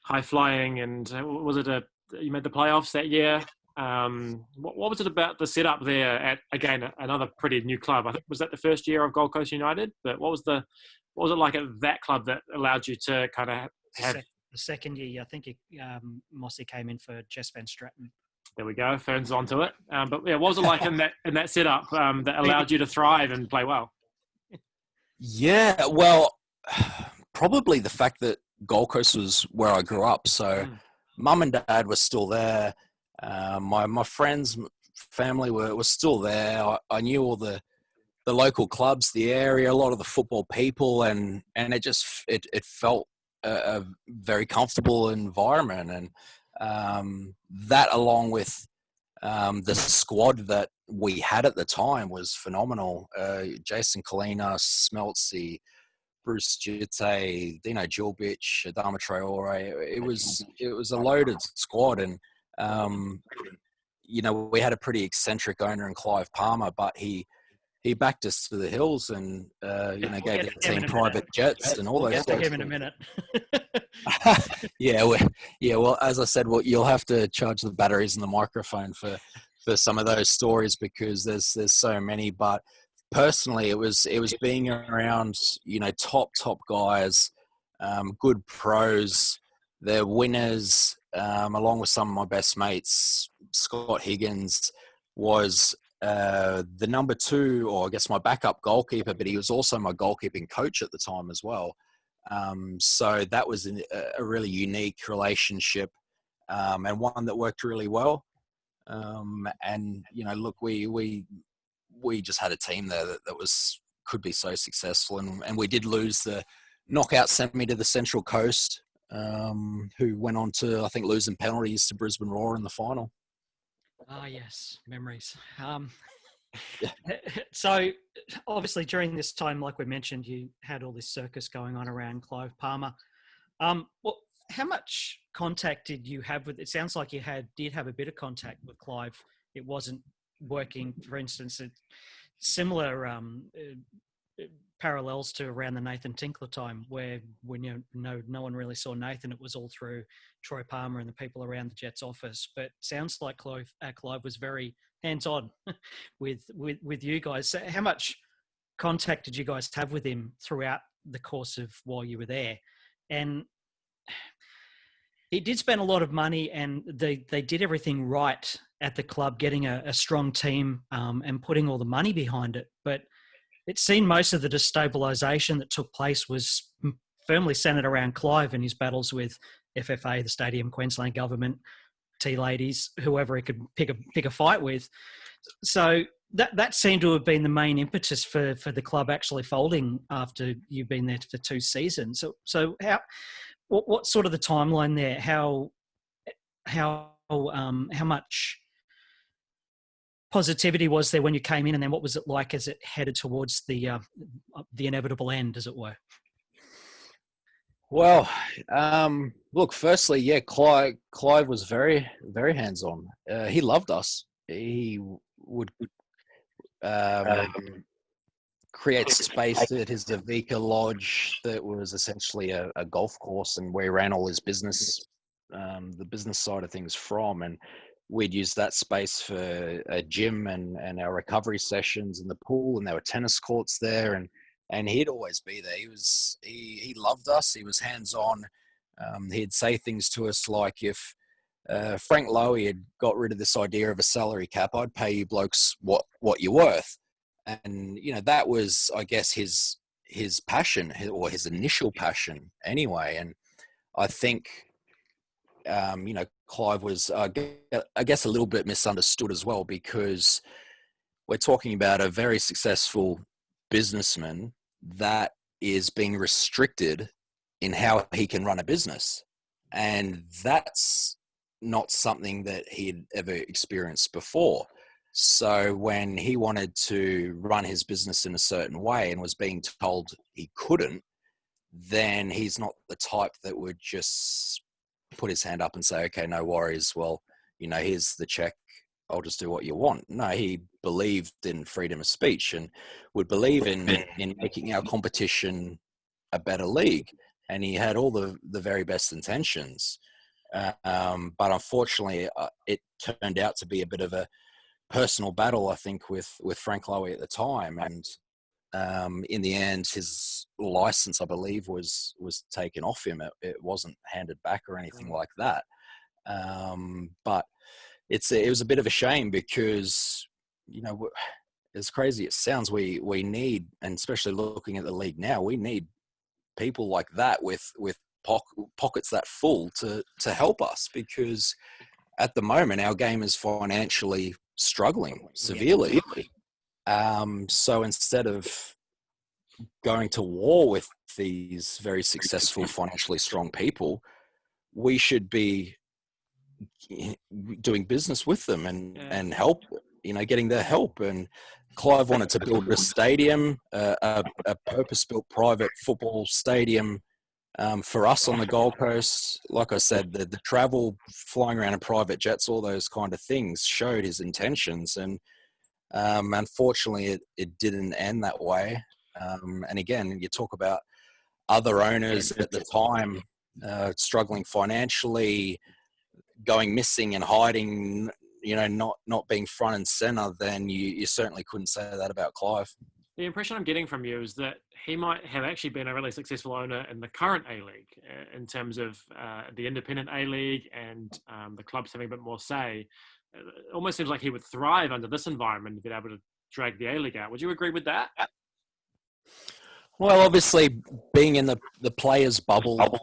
high flying, and you made the playoffs that year. What was it about the setup there at, again, another pretty new club? I think, was that the first year of Gold Coast United? But what was it like at that club that allowed you to kind of have the second year? I think Mossy came in for Jess Van Stratton. There we go. Furns onto it. But yeah, what was it like in that setup that allowed you to thrive and play well? Yeah, well, probably the fact that Gold Coast was where I grew up. So mum and dad were still there. My friends, family were still there. I knew all the local clubs, the area, a lot of the football people, and it felt a very comfortable environment. And that, along with the squad that we had at the time, was phenomenal. Jason Kalina, Smeltzy, Bruce Jitte, Dino Djulbic, Adama Traore. It was a loaded squad, and we had a pretty eccentric owner in Clive Palmer, but he backed us to the hills and gave the team private jets and all those. We'll get to him in a minute. Well, as I said, you'll have to charge the batteries and the microphone for some of those stories, because there's so many. But personally, it was being around top guys, good pros, they're winners, along with some of my best mates. Scott Higgins was the number 2, or I guess my backup goalkeeper, but he was also my goalkeeping coach at the time as well. So that was a really unique relationship, and one that worked really well. And look, we just had a team there that could be so successful, and we did lose the knockout semi to the Central Coast, who went on to, I think, lose in penalties to Brisbane Roar in the final. Ah, yes, memories. So obviously during this time, like we mentioned, you had all this circus going on around Clive Palmer. Well, how much contact did you have with? It sounds like you did have a bit of contact with Clive. It wasn't working, for instance, at similar parallels to around the Nathan Tinkler time, where when no one really saw Nathan, it was all through Troy Palmer and the people around the Jets office. But sounds like Clive was very hands-on with you guys. So how much contact did you guys have with him throughout the course of while you were there? And he did spend a lot of money, and they did everything right at the club, getting a strong team and putting all the money behind it. But it seemed most of the destabilisation that took place was firmly centred around Clive and his battles with FFA, the Stadium, Queensland government, tea ladies, whoever he could pick a fight with. So that seemed to have been the main impetus for the club actually folding after you've been there for 2 seasons. So what's sort of the timeline there? How much positivity was there when you came in, and then what was it like as it headed towards the inevitable end, as it were? Well, look, firstly, yeah, Clive was very, very hands-on. He loved us. He would create space at his Davika Lodge that was essentially a golf course, and where he ran all his business, the business side of things from. And we'd use that space for a gym and our recovery sessions in the pool, and there were tennis courts there, and he'd always be there. He loved us. He was hands-on. He'd say things to us like, if Frank Lowy had got rid of this idea of a salary cap, I'd pay you blokes what you're worth. And, that was, I guess, his passion, or his initial passion anyway. And I think, Clive was, I guess, a little bit misunderstood as well, because we're talking about a very successful businessman that is being restricted in how he can run a business. And that's not something that he'd ever experienced before. So when he wanted to run his business in a certain way and was being told he couldn't, then he's not the type that would just put his hand up and say, okay, no worries. Well, here's the check. I'll just do what you want. No, he believed in freedom of speech and would believe in making our competition a better league. And he had all the very best intentions. But unfortunately, it turned out to be a bit of a personal battle, I think, with Frank Lowy at the time. And in the end, his license, I believe, was taken off him. It wasn't handed back or anything like that. But it was a bit of a shame, because, as crazy as it sounds, we need, and especially looking at the league now, we need people like that with pockets that full to help us, because at the moment our game is financially struggling severely. So instead of going to war with these very successful, financially strong people, we should be doing business with them and help, getting their help. And Clive wanted to build a stadium, a purpose-built private football stadium for us on the Gold Coast. Like I said, the travel, flying around in private jets, all those kind of things showed his intentions. And unfortunately, it didn't end that way. And again, you talk about other owners at the time struggling financially, going missing and hiding, not being front and center, then you certainly couldn't say that about Clive. The impression I'm getting from you is that he might have actually been a really successful owner in the current A-League, in terms of the independent A-League and the clubs having a bit more say. It almost seems like he would thrive under this environment and be able to drag the A-League out. Would you agree with that? Well, obviously, being in the players' bubble,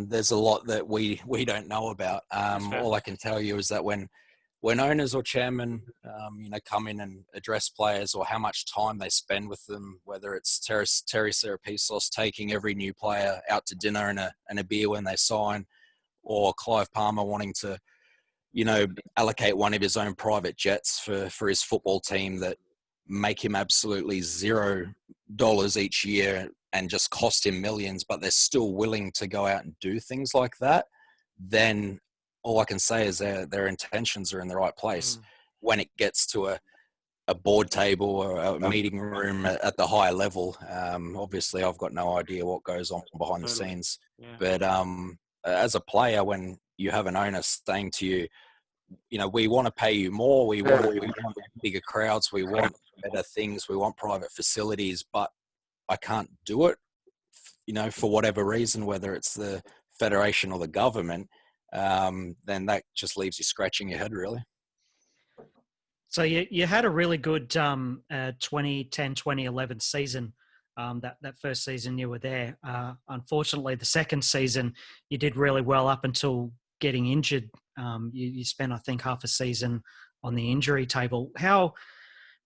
there's a lot that we don't know about. All I can tell you is that when owners or chairmen, come in and address players, or how much time they spend with them, whether it's Terry Serapisos taking every new player out to dinner and a beer when they sign, or Clive Palmer wanting to, allocate one of his own private jets for his football team that make him absolutely $0 each year and just cost him millions, but they're still willing to go out and do things like that, then all I can say is their intentions are in the right place. When it gets to a board table or a meeting room at the higher level, obviously I've got no idea what goes on behind the scenes. Yeah. But as a player, when you have an owner saying to you, we want to pay you more, we want bigger crowds, we want better things, we want private facilities, but I can't do it, for whatever reason, whether it's the federation or the government, then that just leaves you scratching your head, really. So you had a really good 2010-2011 season. That first season you were there. Unfortunately, the second season you did really well up until getting injured. You spent, I think, half a season on the injury table. How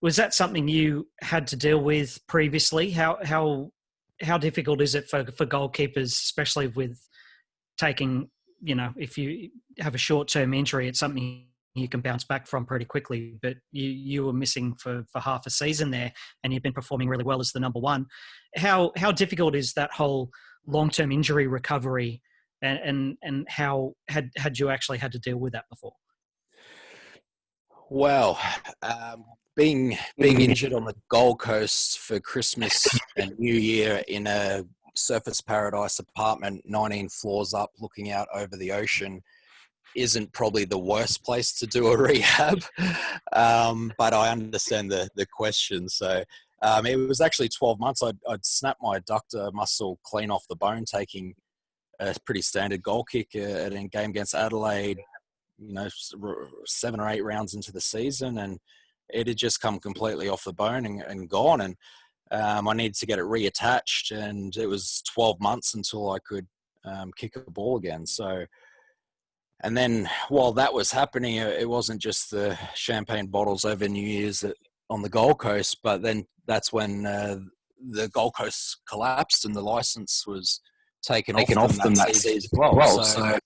was that something you had to deal with previously? How difficult is it for goalkeepers, especially with taking, if you have a short-term injury, it's something you can bounce back from pretty quickly. But you were missing for half a season there, and you've been performing really well as the number one. How difficult is that whole long-term injury recovery, and how had you actually had to deal with that before? Well, being injured on the Gold Coast for Christmas and New Year in a surface paradise apartment, 19 floors up, looking out over the ocean, isn't probably the worst place to do a rehab. But I understand the question. So it was actually 12 months. I'd snapped my adductor muscle clean off the bone, taking a pretty standard goal kick at a game against Adelaide, 7 or 8 rounds into the season, and it had just come completely off the bone and gone. And I needed to get it reattached, and it was 12 months until I could kick a ball again. So, and then while that was happening, it wasn't just the champagne bottles over New Year's on the Gold Coast, but then that's when the Gold Coast collapsed and the license was taken off them that season as well. So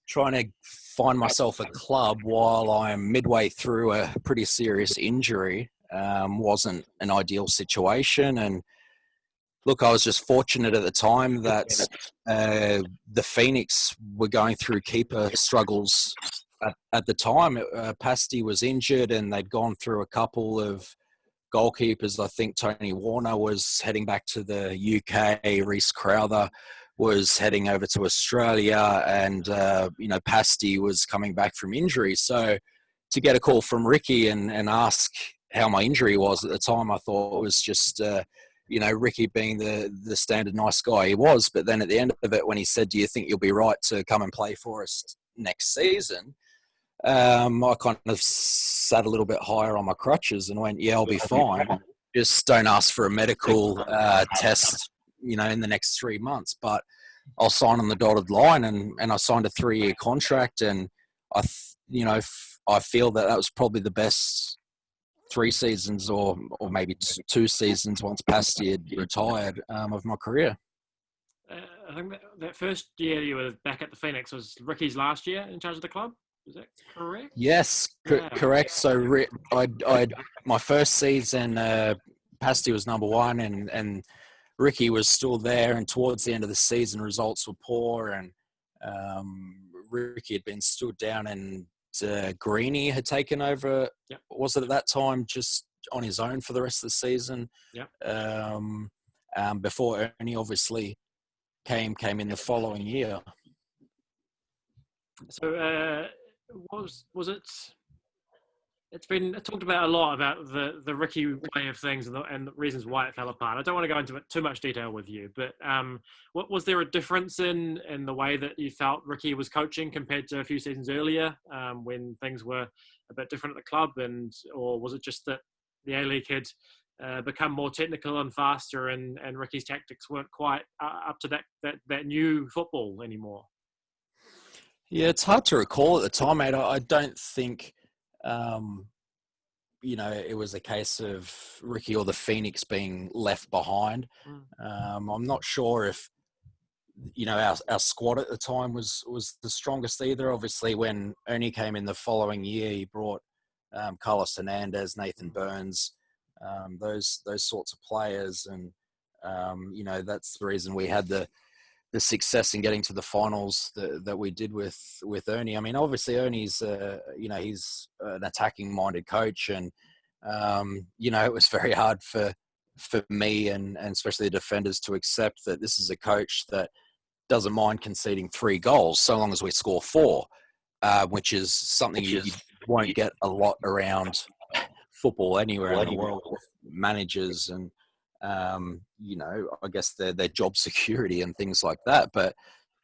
trying to find myself a club while I'm midway through a pretty serious injury wasn't an ideal situation. And look, I was just fortunate at the time that the Phoenix were going through keeper struggles at the time. Pasty was injured, and they'd gone through a couple of goalkeepers. I think Tony Warner was heading back to the UK. Reece Crowther was heading over to Australia, and Pasty was coming back from injury. So to get a call from Ricky and ask how my injury was at the time, I thought it was just Ricky being the standard nice guy he was. But then at the end of it, when he said, "Do you think you'll be right to come and play for us next season?" I kind of sat a little bit higher on my crutches and went, "Yeah, I'll be fine. Just don't ask for a medical test, in the next 3 months. But I'll sign on the dotted line." And I signed a 3-year contract, and I feel that was probably the best 3 seasons or maybe 2 seasons once Pasty had retired of my career. I think that first year you were back at the Phoenix was Ricky's last year in charge of the club. Is that correct? Yes, correct. So my first season, Pasty was number one, and Ricky was still there. And towards the end of the season, results were poor, and Ricky had been stood down, and Greeny had taken over. Yep. Was it at that time just on his own for the rest of the season? Yeah. Before Ernie obviously came in the following year. So was it? It's been talked about a lot about the Ricky way of things and the reasons why it fell apart. I don't want to go into too much detail with you, but was there a difference in the way that you felt Ricky was coaching compared to a few seasons earlier when things were a bit different at the club, or was it just that the ALeague had become more technical and faster, and Ricky's tactics weren't quite up to that new football anymore? Yeah, it's hard to recall at the time, mate. I don't think, it was a case of Ricky or the Phoenix being left behind. I'm not sure if, our squad at the time was the strongest either. Obviously, when Ernie came in the following year, he brought Carlos Hernandez, Nathan Burns, those sorts of players. And, that's the reason we had the success in getting to the finals that we did with Ernie. I mean, obviously Ernie's, he's an attacking minded coach, and, it was very hard for me and especially the defenders to accept that this is a coach that doesn't mind conceding 3 goals so long as we score 4, which is something you won't get a lot around football anywhere in the world with managers and, I guess their job security and things like that. But,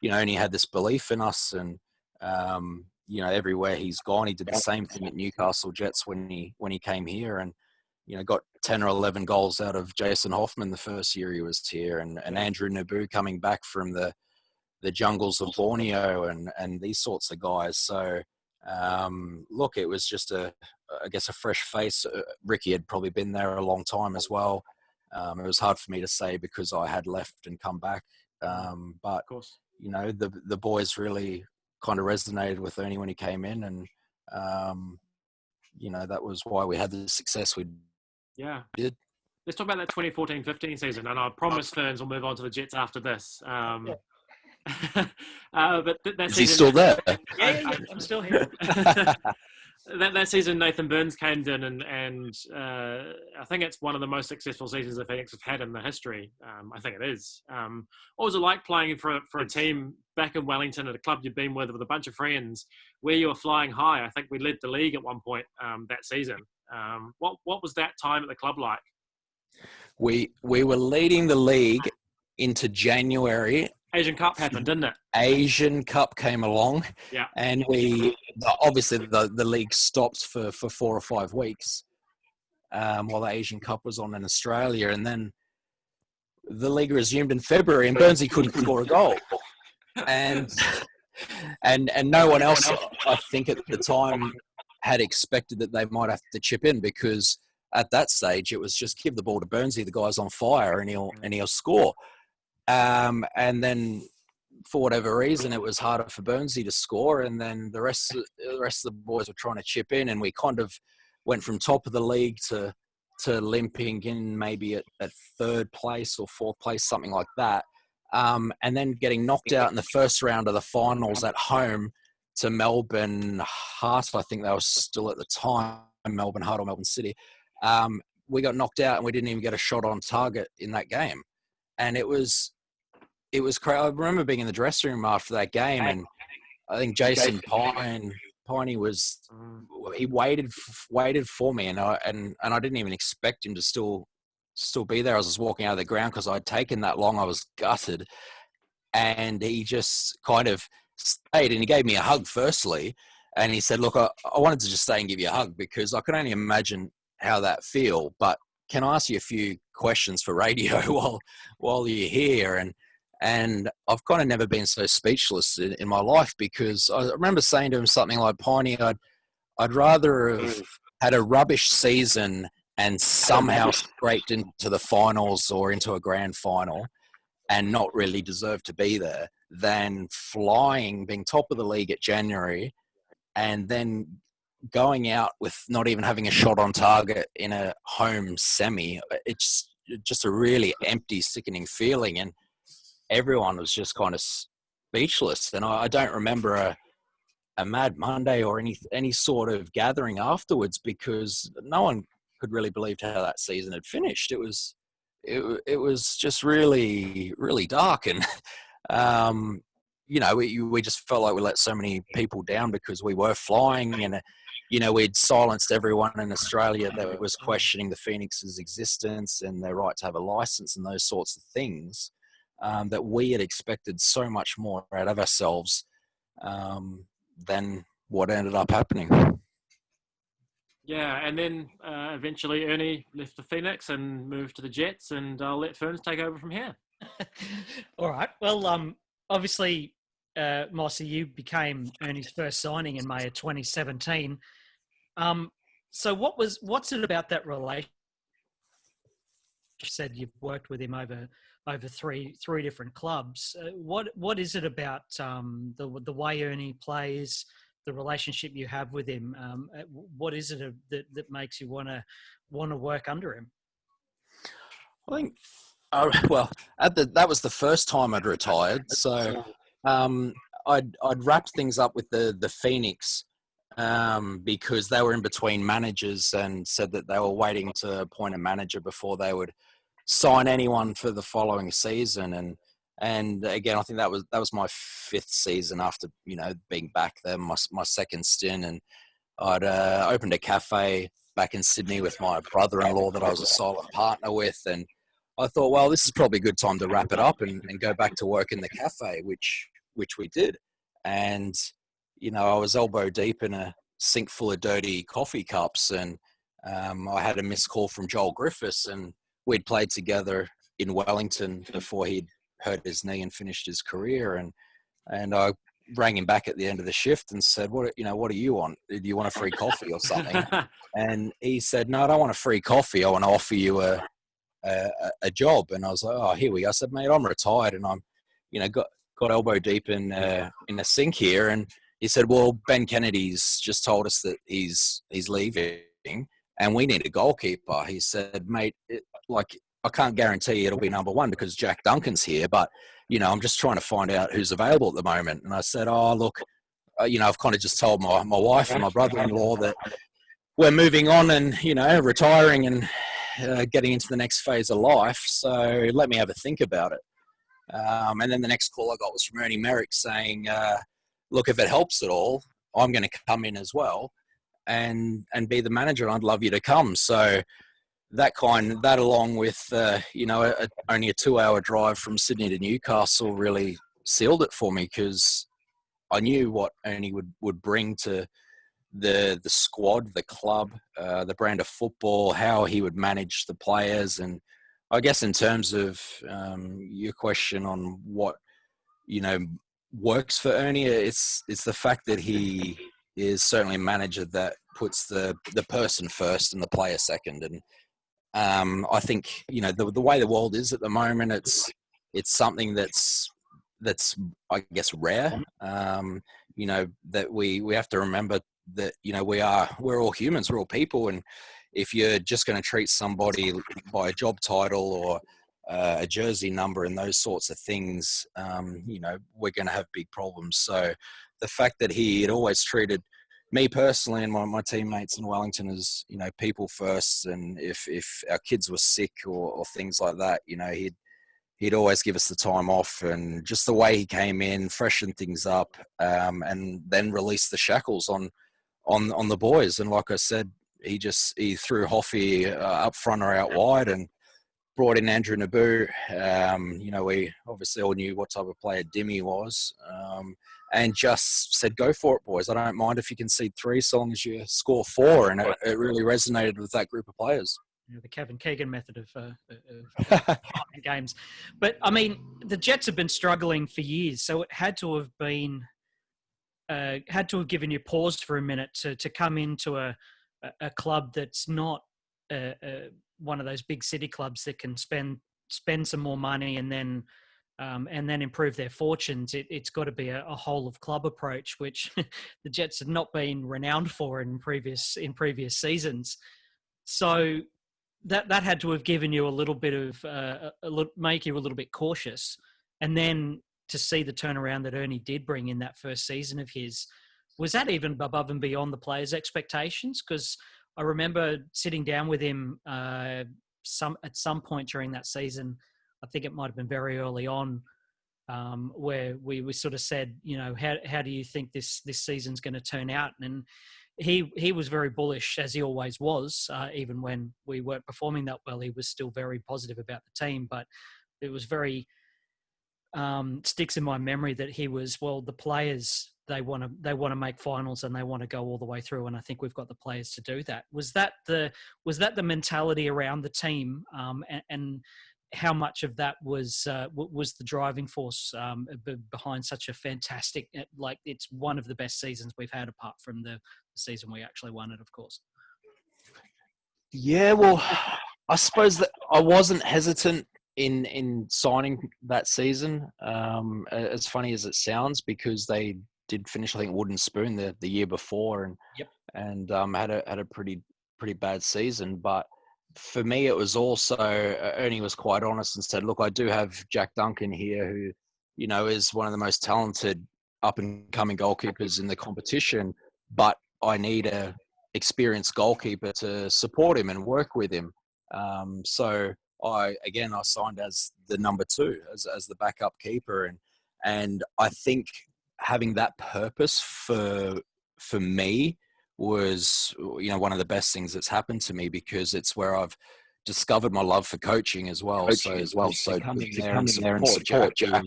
Ernie had this belief in us, and, everywhere he's gone, he did the same thing at Newcastle Jets when he came here, and, got 10 or 11 goals out of Jason Hoffman the first year he was here, and Andrew Nabu coming back from the jungles of Borneo and these sorts of guys. So, look, it was just a fresh face. Ricky had probably been there a long time as well. It was hard for me to say because I had left and come back. But, of course, the boys really kind of resonated with Ernie when he came in, and that was why we had the success we did. Let's talk about that 2014-15 season, and I promise Furns will move on to the Jets after this. But that Is season, he still there? Yeah, I'm still here. that season, Nathan Burns came in, and I think it's one of the most successful seasons the Phoenix have had in the history. I think it is. What was it like playing for a team back in Wellington at a club you've been with a bunch of friends, where you were flying high? I think we led the league at one point that season. What was that time at the club like? We were leading the league into January. Asian Cup happened, didn't it? Asian Cup came along, yeah, and obviously the league stopped for 4 or 5 weeks while the Asian Cup was on in Australia, and then the league resumed in February, and Burnsy couldn't score a goal, and no one else, I think, at the time had expected that they might have to chip in, because at that stage it was just give the ball to Burnsy, the guy's on fire, and he'll score. And then for whatever reason, it was harder for Burnsy to score, and then the rest of the boys were trying to chip in, and we kind of went from top of the league to limping in maybe at 3rd place or 4th place, something like that, and then getting knocked out in the first round of the finals at home to Melbourne Heart. I think they were still at the time Melbourne Heart or Melbourne City. We got knocked out, and we didn't even get a shot on target in that game. And it was crazy. I remember being in the dressing room after that game, and I think Jason Piney he waited for me, and I didn't even expect him to still be there. I was just walking out of the ground because I'd taken that long. I was gutted, and he just kind of stayed, and he gave me a hug firstly, and he said, "Look, I wanted to just stay and give you a hug because I could only imagine how that feel, but can I ask you a few questions for radio while you're here?" And I've kind of never been so speechless in my life, because I remember saying to him something like, "Piney, I'd rather have had a rubbish season and somehow scraped into the finals or into a grand final and not really deserve to be there, than being top of the league at January and then going out with not even having a shot on target in a home semi." It's just a really empty, sickening feeling, and everyone was just kind of speechless. And I don't remember a Mad Monday or any sort of gathering afterwards, because no one could really believe how that season had finished. It was just really, really dark, and we just felt like we let so many people down because we were flying, and we'd silenced everyone in Australia that was questioning the Phoenix's existence and their right to have a license and those sorts of things, that we had expected so much more out of ourselves than what ended up happening. Yeah, and then eventually Ernie left the Phoenix and moved to the Jets, and I'll let Furns take over from here. All right. Well, obviously, Mossy, you became Ernie's first signing in May of 2017. So what's it about that relationship? You said you've worked with him over three different clubs. What is it about the way Ernie plays, the relationship you have with him? What is it that makes you want to work under him? I think, that was the first time I'd retired. So I'd wrapped things up with the Phoenix because they were in between managers and said that they were waiting to appoint a manager before they would sign anyone for the following season. And again, I think that was my 5th season after being back there, my second stint, and I'd opened a cafe back in Sydney with my brother-in-law that I was a silent partner with, and I thought, well, this is probably a good time to wrap it up and go back to work in the cafe, which we did. And I was elbow deep in a sink full of dirty coffee cups, and I had a missed call from Joel Griffiths, and we'd played together in Wellington before he'd hurt his knee and finished his career. And I rang him back at the end of the shift and said, what do you want? Do you want a free coffee or something? And he said, "No, I don't want a free coffee. I want to offer you a job." And I was like, "Oh, here we go." I said, "Mate, I'm retired and I'm, got elbow deep in a sink here, and he said, "Well, Ben Kennedy's just told us that he's leaving, and we need a goalkeeper." He said, "Mate, I can't guarantee it'll be number one because Jack Duncan's here, but I'm just trying to find out who's available at the moment." And I said, "Oh, look, I've kind of just told my wife and my brother-in-law that we're moving on and retiring and getting into the next phase of life. So let me have a think about it." And then the next call I got was from Ernie Merrick saying, "Look, if it helps at all, I'm going to come in as well and be the manager. I'd love you to come." So that along with only a 2-hour drive from Sydney to Newcastle really sealed it for me, because I knew what Ernie would bring to the squad, the club, the brand of football, how he would manage the players. And I guess in terms of your question on what works for Ernie, it's the fact that he is certainly a manager that puts the person first and the player second. And I think the way the world is at the moment, it's something that's I guess rare. That we have to remember that we're all humans, we're all people, and if you're just going to treat somebody by a job title or a jersey number and those sorts of things, we're going to have big problems. So the fact that he had always treated me personally and my teammates in Wellington as people first, and if our kids were sick or things like that, he'd always give us the time off, and just the way he came in, freshened things up, and then released the shackles on the boys. And like I said, he threw Hoffy up front or out wide, and brought in Andrew Naboo. We obviously all knew what type of player Dimmy was, and just said, "Go for it, boys. I don't mind if you concede 3, so long as you score 4." And it really resonated with that group of players. The Kevin Keegan method of games. But I mean, the Jets have been struggling for years, so it had to have given you pause for a minute to come into a club that's not one of those big city clubs that can spend some more money and then improve their fortunes. It's got to be a whole of club approach, which the Jets have not been renowned for in previous seasons. So that had to have given you a little bit of make you a little bit cautious. And then to see the turnaround that Ernie did bring in that first season of his, was that even above and beyond the players' expectations? Because I remember sitting down with him at some point during that season. I think it might have been very early on, where we sort of said, how do you think this season's going to turn out? And he was very bullish, as he always was. Even when we weren't performing that well, he was still very positive about the team. But it was very sticks in my memory that he was, well, the players, they want to make finals and they want to go all the way through, and I think we've got the players to do that. Was that the mentality around the team, and how much of that was the driving force behind such a fantastic, like, it's one of the best seasons we've had, apart from the season we actually won it, of course? Yeah, well, I suppose that I wasn't hesitant in signing that season, as funny as it sounds, because they did finish, I think, wooden spoon the year before, and yep. and had a pretty bad season. But for me, it was also, Ernie was quite honest and said, "Look, I do have Jack Duncan here, who is one of the most talented up and coming goalkeepers in the competition, but I need a experienced goalkeeper to support him and work with him." So I signed as the number 2, as the backup keeper, and I think having that purpose for me was one of the best things that's happened to me, because it's where I've discovered my love for coaching as well. So to come in there and support Jack,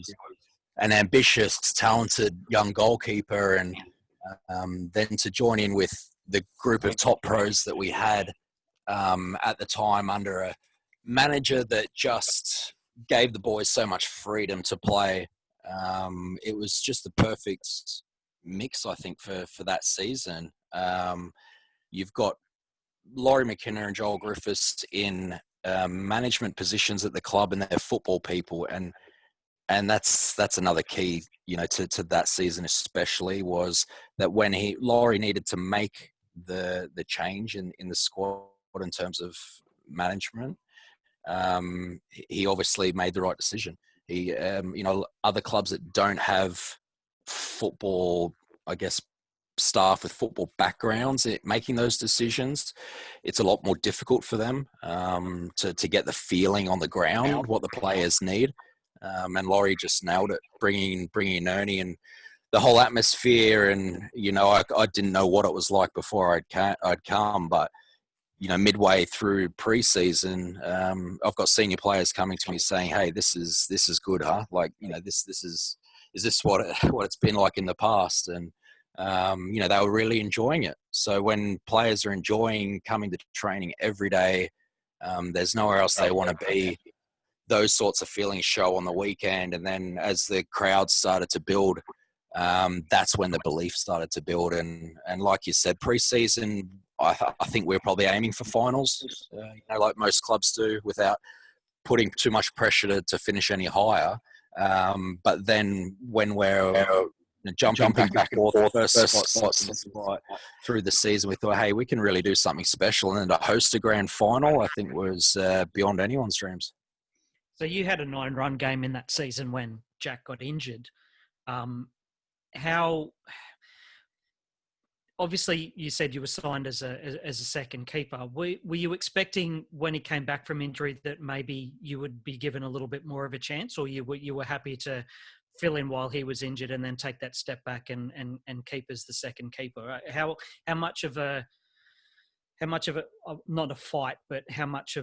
an ambitious, talented young goalkeeper, and then to join in with the group of top pros that we had at the time, under a manager that just gave the boys so much freedom to play. It was just the perfect mix, I think, for that season. You've got Laurie McKenna and Joel Griffiths in management positions at the club, and they're football people. And and that's another key, to that season especially, was that when Laurie needed to make the change in the squad in terms of management, he obviously made the right decision. He, other clubs that don't have football, I guess, staff with football backgrounds making those decisions, it's a lot more difficult for them to get the feeling on the ground what the players need. And Laurie just nailed it, bringing Ernie and the whole atmosphere. And I didn't know what it was like before I'd come, but midway through preseason, I've got senior players coming to me saying, "Hey, this is good, huh? Like, this is this what it's been like in the past?" And they were really enjoying it. So when players are enjoying coming to training every day, there's nowhere else they want to be. Those sorts of feelings show on the weekend, and then as the crowd started to build, that's when the belief started to build. And like you said, preseason, I think we're probably aiming for finals, like most clubs do, without putting too much pressure to finish any higher. But then when we're jumping back and forth, first spot through the season, we thought, hey, we can really do something special. And then to host a grand final, I think was beyond anyone's dreams. So you had a 9-run game in that season when Jack got injured. How? Obviously, you said you were signed as a second keeper. Were you expecting when he came back from injury that maybe you would be given a little bit more of a chance, or you were happy to fill in while he was injured and then take that step back and keep as the second keeper? How much of a not a fight, but how much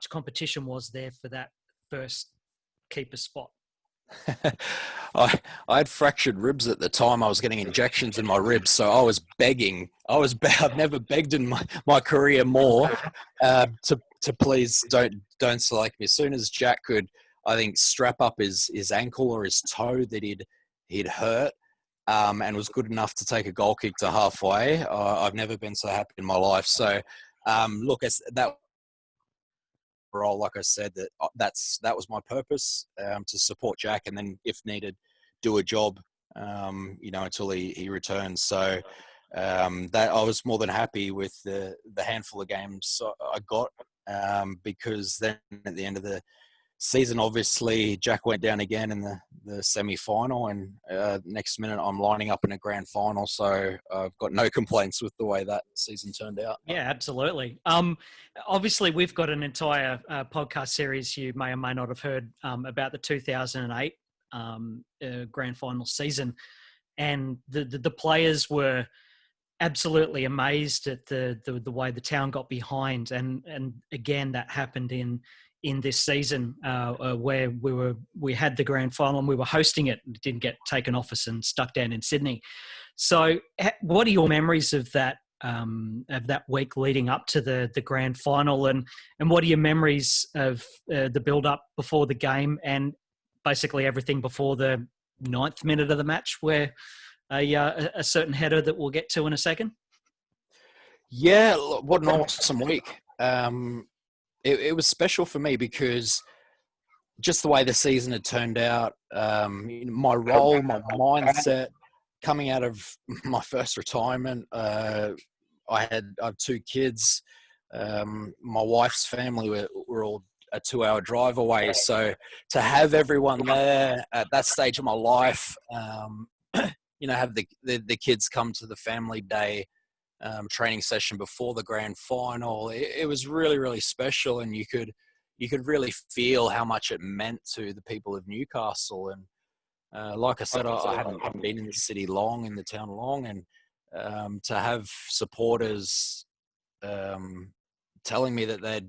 competition was there for that first keeper spot? I had fractured ribs at the time. I was getting injections in my ribs, so I was begging. I've never begged in my career more to please don't select me. As soon as Jack could, I think, strap up his ankle or his toe that he'd hurt, and was good enough to take a goal kick to halfway, I've never been so happy in my life. So, look, as that role, like I said, that was my purpose, to support Jack, and then if needed, do a job, until he returns. So that I was more than happy with the handful of games I got, because then at the end of the season, obviously Jack went down again in the semi-final, and next minute I'm lining up in a grand final. So I've got no complaints with the way that season turned out. Yeah, absolutely. Obviously, we've got an entire podcast series you may or may not have heard about the 2008 grand final season, and the players were absolutely amazed at the way the town got behind, and again that happened in this season where we had the grand final and we were hosting it. It didn't get taken off us and stuck down in Sydney. So what are your memories of that week leading up to the grand final, and what are your memories of the build up before the game and basically everything before the 9th minute of the match, where a certain header that we'll get to in a second? Yeah, what an awesome week. It was special for me because just the way the season had turned out, my role, my mindset, coming out of my first retirement, I have 2 kids. My wife's family were all a 2-hour drive away. So to have everyone there at that stage of my life, have the kids come to the family day training session before the grand final, it was really, really special, and you could really feel how much it meant to the people of Newcastle. And like I said, I hadn't been in the city long, in the town long, and to have supporters telling me that they'd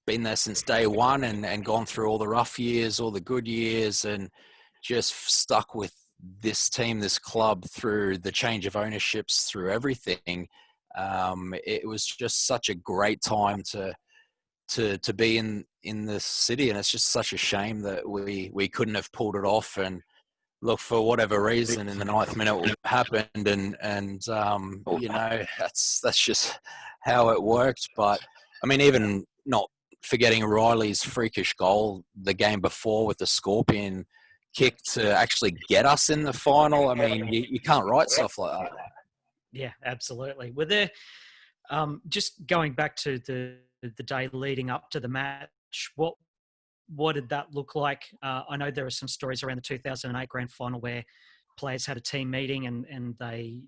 been there since day one and gone through all the rough years, all the good years, and just stuck with this team, this club through the change of ownerships, through everything. It was just such a great time to be in the city, and it's just such a shame that we couldn't have pulled it off. And look, for whatever reason, in the 9th minute happened, and that's just how it worked. But I mean, even not forgetting Riley's freakish goal the game before with the scorpion kick to actually get us in the final. I mean, you can't write stuff like that. Yeah, absolutely. Were there, just going back to the day leading up to the match, what did that look like? I know there are some stories around the 2008 grand final where players had a team meeting and they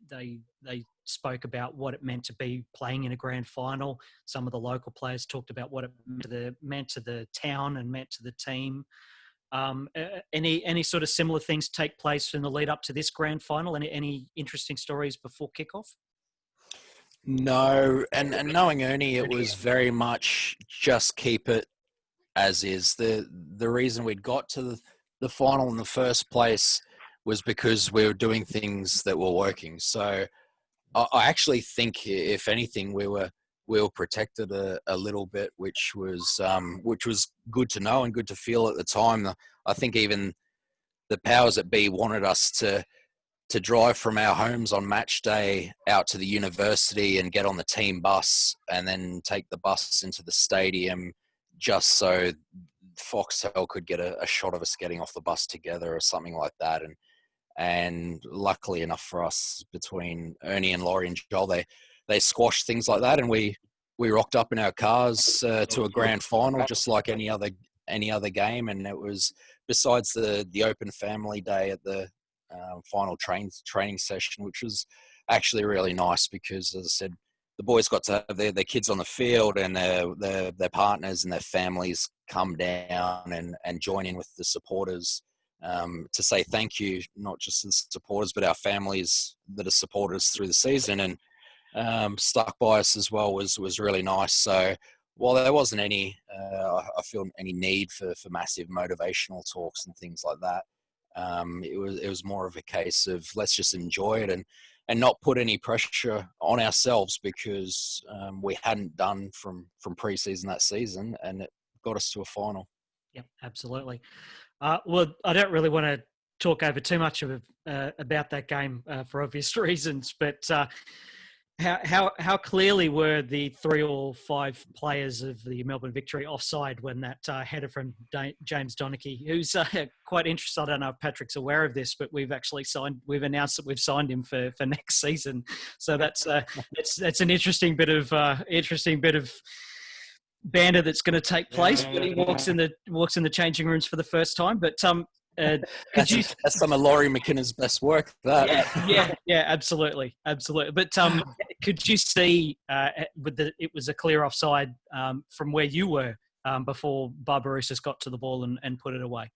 spoke about what it meant to be playing in a grand final. Some of the local players talked about what it meant to the town and meant to the team. Any sort of similar things take place in the lead up to this grand final? Any interesting stories before kickoff? No, and knowing Ernie, it was very much just keep it as is. The reason we'd got to the final in the first place was because we were doing things that were working. So I actually think, if anything, we were protected a little bit, which was good to know and good to feel at the time. I think even the powers that be wanted us to drive from our homes on match day out to the university and get on the team bus and then take the bus into the stadium, just so Foxtel could get a shot of us getting off the bus together or something like that. And luckily enough for us, between Ernie and Laurie and Joel, they squashed things like that, and we rocked up in our cars to a grand final, just like any other game. And it was, besides the open family day at the final training session, which was actually really nice because, as I said, the boys got to have their kids on the field, and their partners and their families come down and join in with the supporters to say thank you, not just the supporters, but our families that have supported us through the season and stuck by us as well was really nice. So while there wasn't any, I feel any need for massive motivational talks and things like that, it was more of a case of let's just enjoy it and not put any pressure on ourselves, because we hadn't done from pre-season that season, and it got us to a final. Yep, absolutely. Well, I don't really want to talk over too much about that game for obvious reasons, but how clearly were the 3 or 5 players of the Melbourne Victory offside when that header from James Donachie, who's quite interested? I don't know if Patrick's aware of this, but we've announced that we've signed him for next season. So that's an interesting bit of banter that's going to take place when he walks in the changing rooms for the first time. But that's some of Laurie McKinnon best work. Yeah, absolutely. But could you see it was a clear offside from where you were before Barbarouses got to the ball and put it away?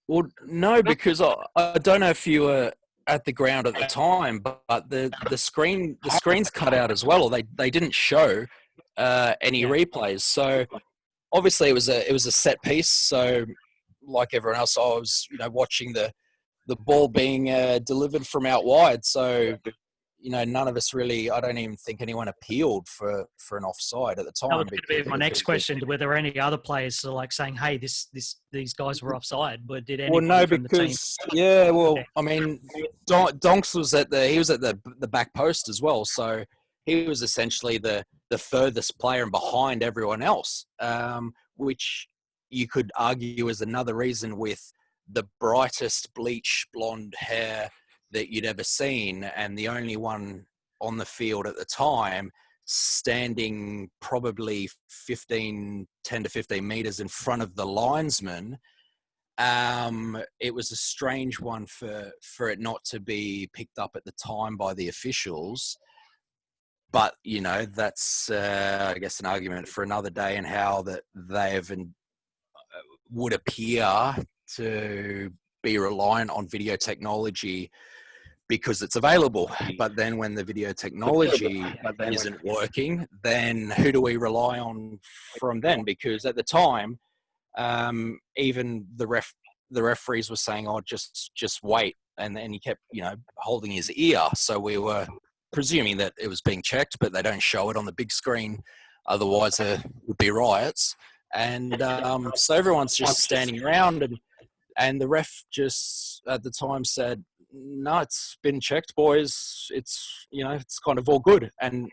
Well, no, because I don't know if you were at the ground at the time, but the screen's cut out as well, or they didn't show any replays. So obviously it was a set piece. So like everyone else, I was watching the ball being delivered from out wide. So none of us really, I don't even think anyone appealed for an offside at the time. That was going to be my nenext question. Were there any other players saying, "Hey, these guys were offside"? But did anyone from the team? I mean, Donks was at the back post as well. So he was essentially the furthest player and behind everyone else, which you could argue is another reason, with the brightest bleach blonde hair that you'd ever seen, and the only one on the field at the time standing probably 10 to 15 meters in front of the linesman. It was a strange one for it not to be picked up at the time by the officials. But, that's, I guess, an argument for another day, and how that they would appear to be reliant on video technology because it's available. But then when the video technology isn't working, then who do we rely on from then? Because at the time, even the referees were saying, "Oh, just wait," and then he kept, holding his ear. So we were presuming that it was being checked, but they don't show it on the big screen. Otherwise, there would be riots. And so everyone's just standing around, and the ref just at the time said, "No, it's been checked, boys. It's it's kind of all good." And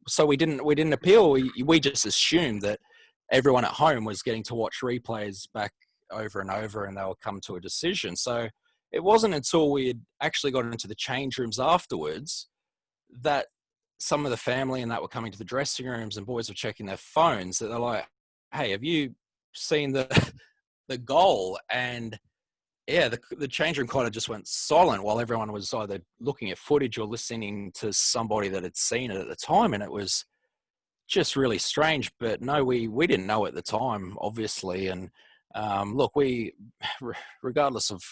so we didn't appeal. We just assumed that everyone at home was getting to watch replays back over and over, and they would come to a decision. So it wasn't until we had actually got into the change rooms afterwards that some of the family and that were coming to the dressing rooms, and boys were checking their phones, that they're like, hey, have you seen the goal? And yeah, the change room kind of just went silent while everyone was either looking at footage or listening to somebody that had seen it at the time. And it was just really strange. But no, we didn't know at the time, obviously. And look, regardless of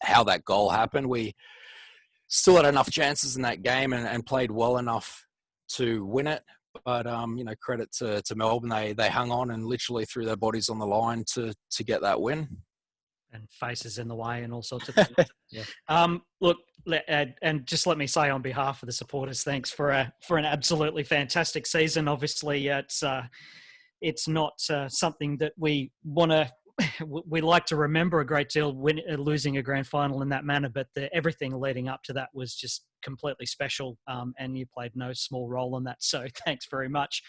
how that goal happened, we still had enough chances in that game and played well enough to win it. But, credit to Melbourne. They hung on and literally threw their bodies on the line to get that win. And faces in the way and all sorts of things. Yeah. Look, and just let me say on behalf of the supporters, thanks for an absolutely fantastic season. Obviously, it's not something that we want to. We like to remember a great deal, losing a grand final in that manner, but everything leading up to that was just completely special, and you played no small role in that. So thanks very much.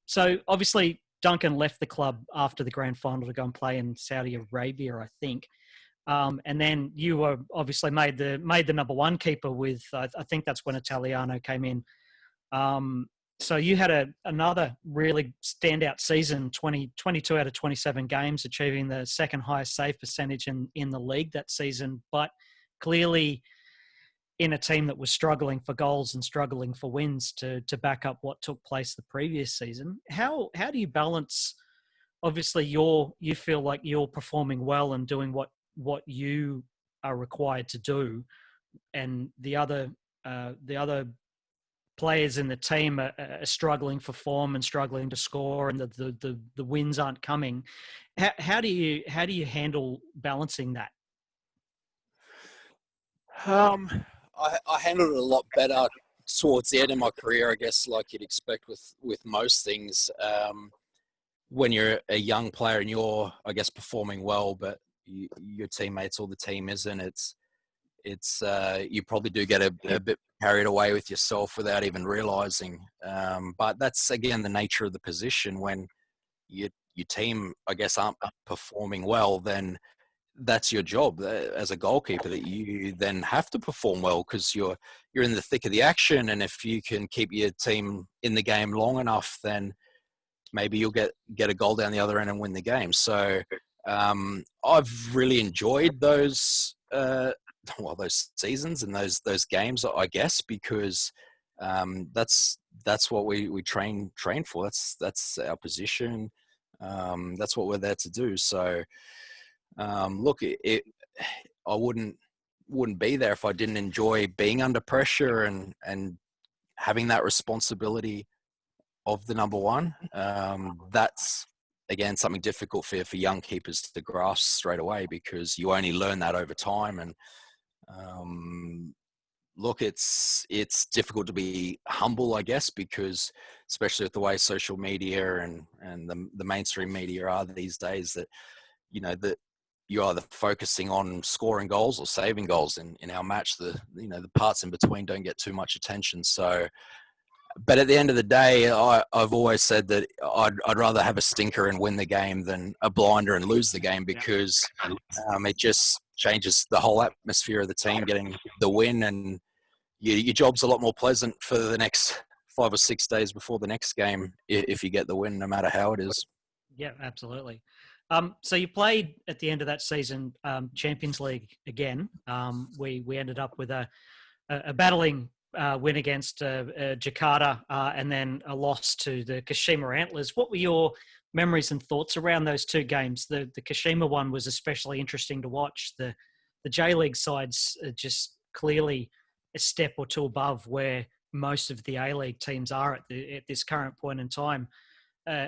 So obviously, Duncan left the club after the grand final to go and play in Saudi Arabia, I think. And then you were obviously made the number one keeper with, I think that's when Italiano came in. So you had another really standout season, 22 out of 27 games, achieving the second highest save percentage in the league that season. But clearly in a team that was struggling for goals and struggling for wins to back up what took place the previous season. How do you balance, obviously you feel like you're performing well and doing what you are required to do, and the other players in the team are struggling for form and struggling to score, and the wins aren't coming. How do you handle balancing that? I handled it a lot better towards the end of my career, I guess, like you'd expect with most things. When you're a young player and you're, I guess, performing well, but your teammates or the team isn't, it's you probably do get a bit carried away with yourself without even realizing. But that's, again, the nature of the position. When your team, I guess, aren't performing well, then that's your job as a goalkeeper, that you then have to perform well, because you're in the thick of the action. And if you can keep your team in the game long enough, then maybe you'll get a goal down the other end and win the game. So I've really enjoyed those seasons and those games, I guess, because that's what we train for. That's our position. That's what we're there to do. So look, I wouldn't be there if I didn't enjoy being under pressure and having that responsibility of the number one. That's, again, something difficult for young keepers to grasp straight away, because you only learn that over time. And look, it's difficult to be humble, I guess, because especially with the way social media and the mainstream media are these days, that that you're either focusing on scoring goals or saving goals. In our match, the parts in between don't get too much attention. So, but at the end of the day, I've always said that I'd rather have a stinker and win the game than a blinder and lose the game, because it just changes the whole atmosphere of the team getting the win, and your job's a lot more pleasant for the next 5 or 6 days before the next game if you get the win, no matter how it is. Yeah, absolutely. So you played at the end of that season Champions League again. We ended up with a battling win against Jakarta and then a loss to the Kashima Antlers. What were your memories and thoughts around those two games? The Kashima one was especially interesting to watch. The J-League sides are just clearly a step or two above where most of the A-League teams are at this current point in time.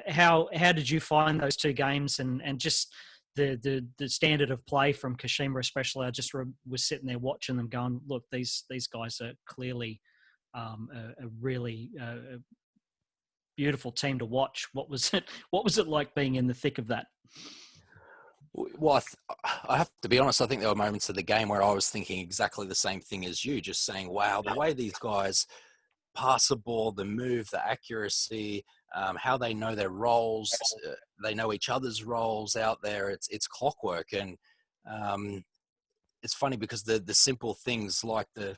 How did you find those two games and just the standard of play from Kashima especially? I just was sitting there watching them going, look, these guys are clearly a really beautiful team to watch. What was it like being in the thick of that? Well, I have to be honest, I think there were moments of the game where I was thinking exactly the same thing as you, just saying, wow, the way these guys pass the ball, the move, the accuracy, how they know their roles. They know each other's roles out there. It's clockwork. And it's funny because the simple things like the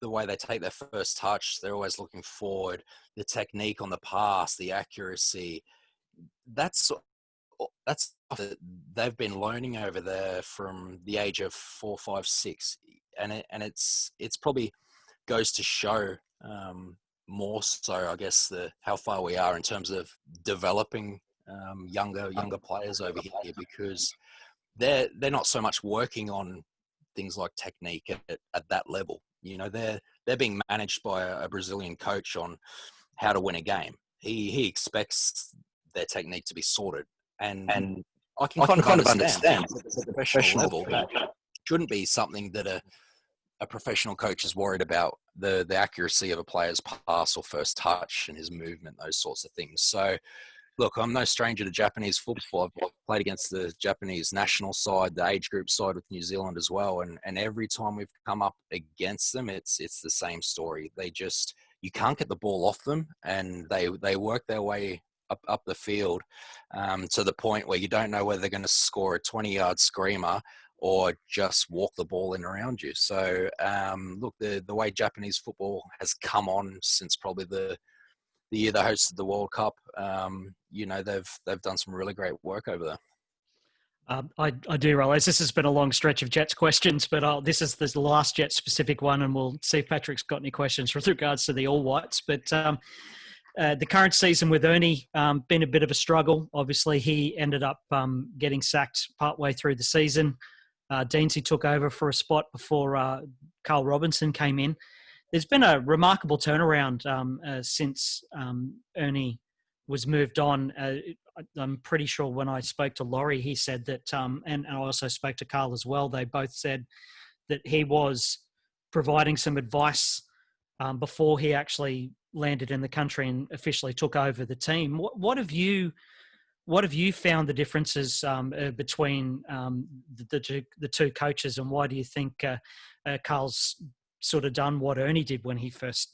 way they take their first touch, they're always looking forward, the technique on the pass, the accuracy, that's that they've been learning over there from the age of 4, 5, 6, and it's probably goes to show more so, I guess, how far we are in terms of developing younger players over here, because they're not so much working on things like technique at that level. You know, they're being managed by a Brazilian coach on how to win a game. He expects their technique to be sorted, and I can kind of understand at the professional level that shouldn't be something that a professional coach is worried about, the accuracy of a player's pass or first touch and his movement, those sorts of things. So, look, I'm no stranger to Japanese football. I've played against the Japanese national side, the age group side with New Zealand as well. And every time we've come up against them, it's the same story. You can't get the ball off them, and they work their way up the field to the point where you don't know whether they're going to score a 20-yard screamer or just walk the ball in around you. So, look, the way Japanese football has come on since probably the year they hosted the World Cup, you know, they've done some really great work over there. I do realise this has been a long stretch of Jets questions, but this is the last Jets specific one, and we'll see if Patrick's got any questions with regards to the All Whites. But the current season with Ernie been a bit of a struggle. Obviously, he ended up getting sacked partway through the season. Deansy took over for a spot before Carl Robinson came in. There's been a remarkable turnaround since Ernie was moved on. I'm pretty sure when I spoke to Laurie, he said that, and I also spoke to Carl as well, they both said that he was providing some advice before he actually landed in the country and officially took over the team. What have you found the differences between the two coaches, and why do you think Carl's sort of done what Ernie did when he first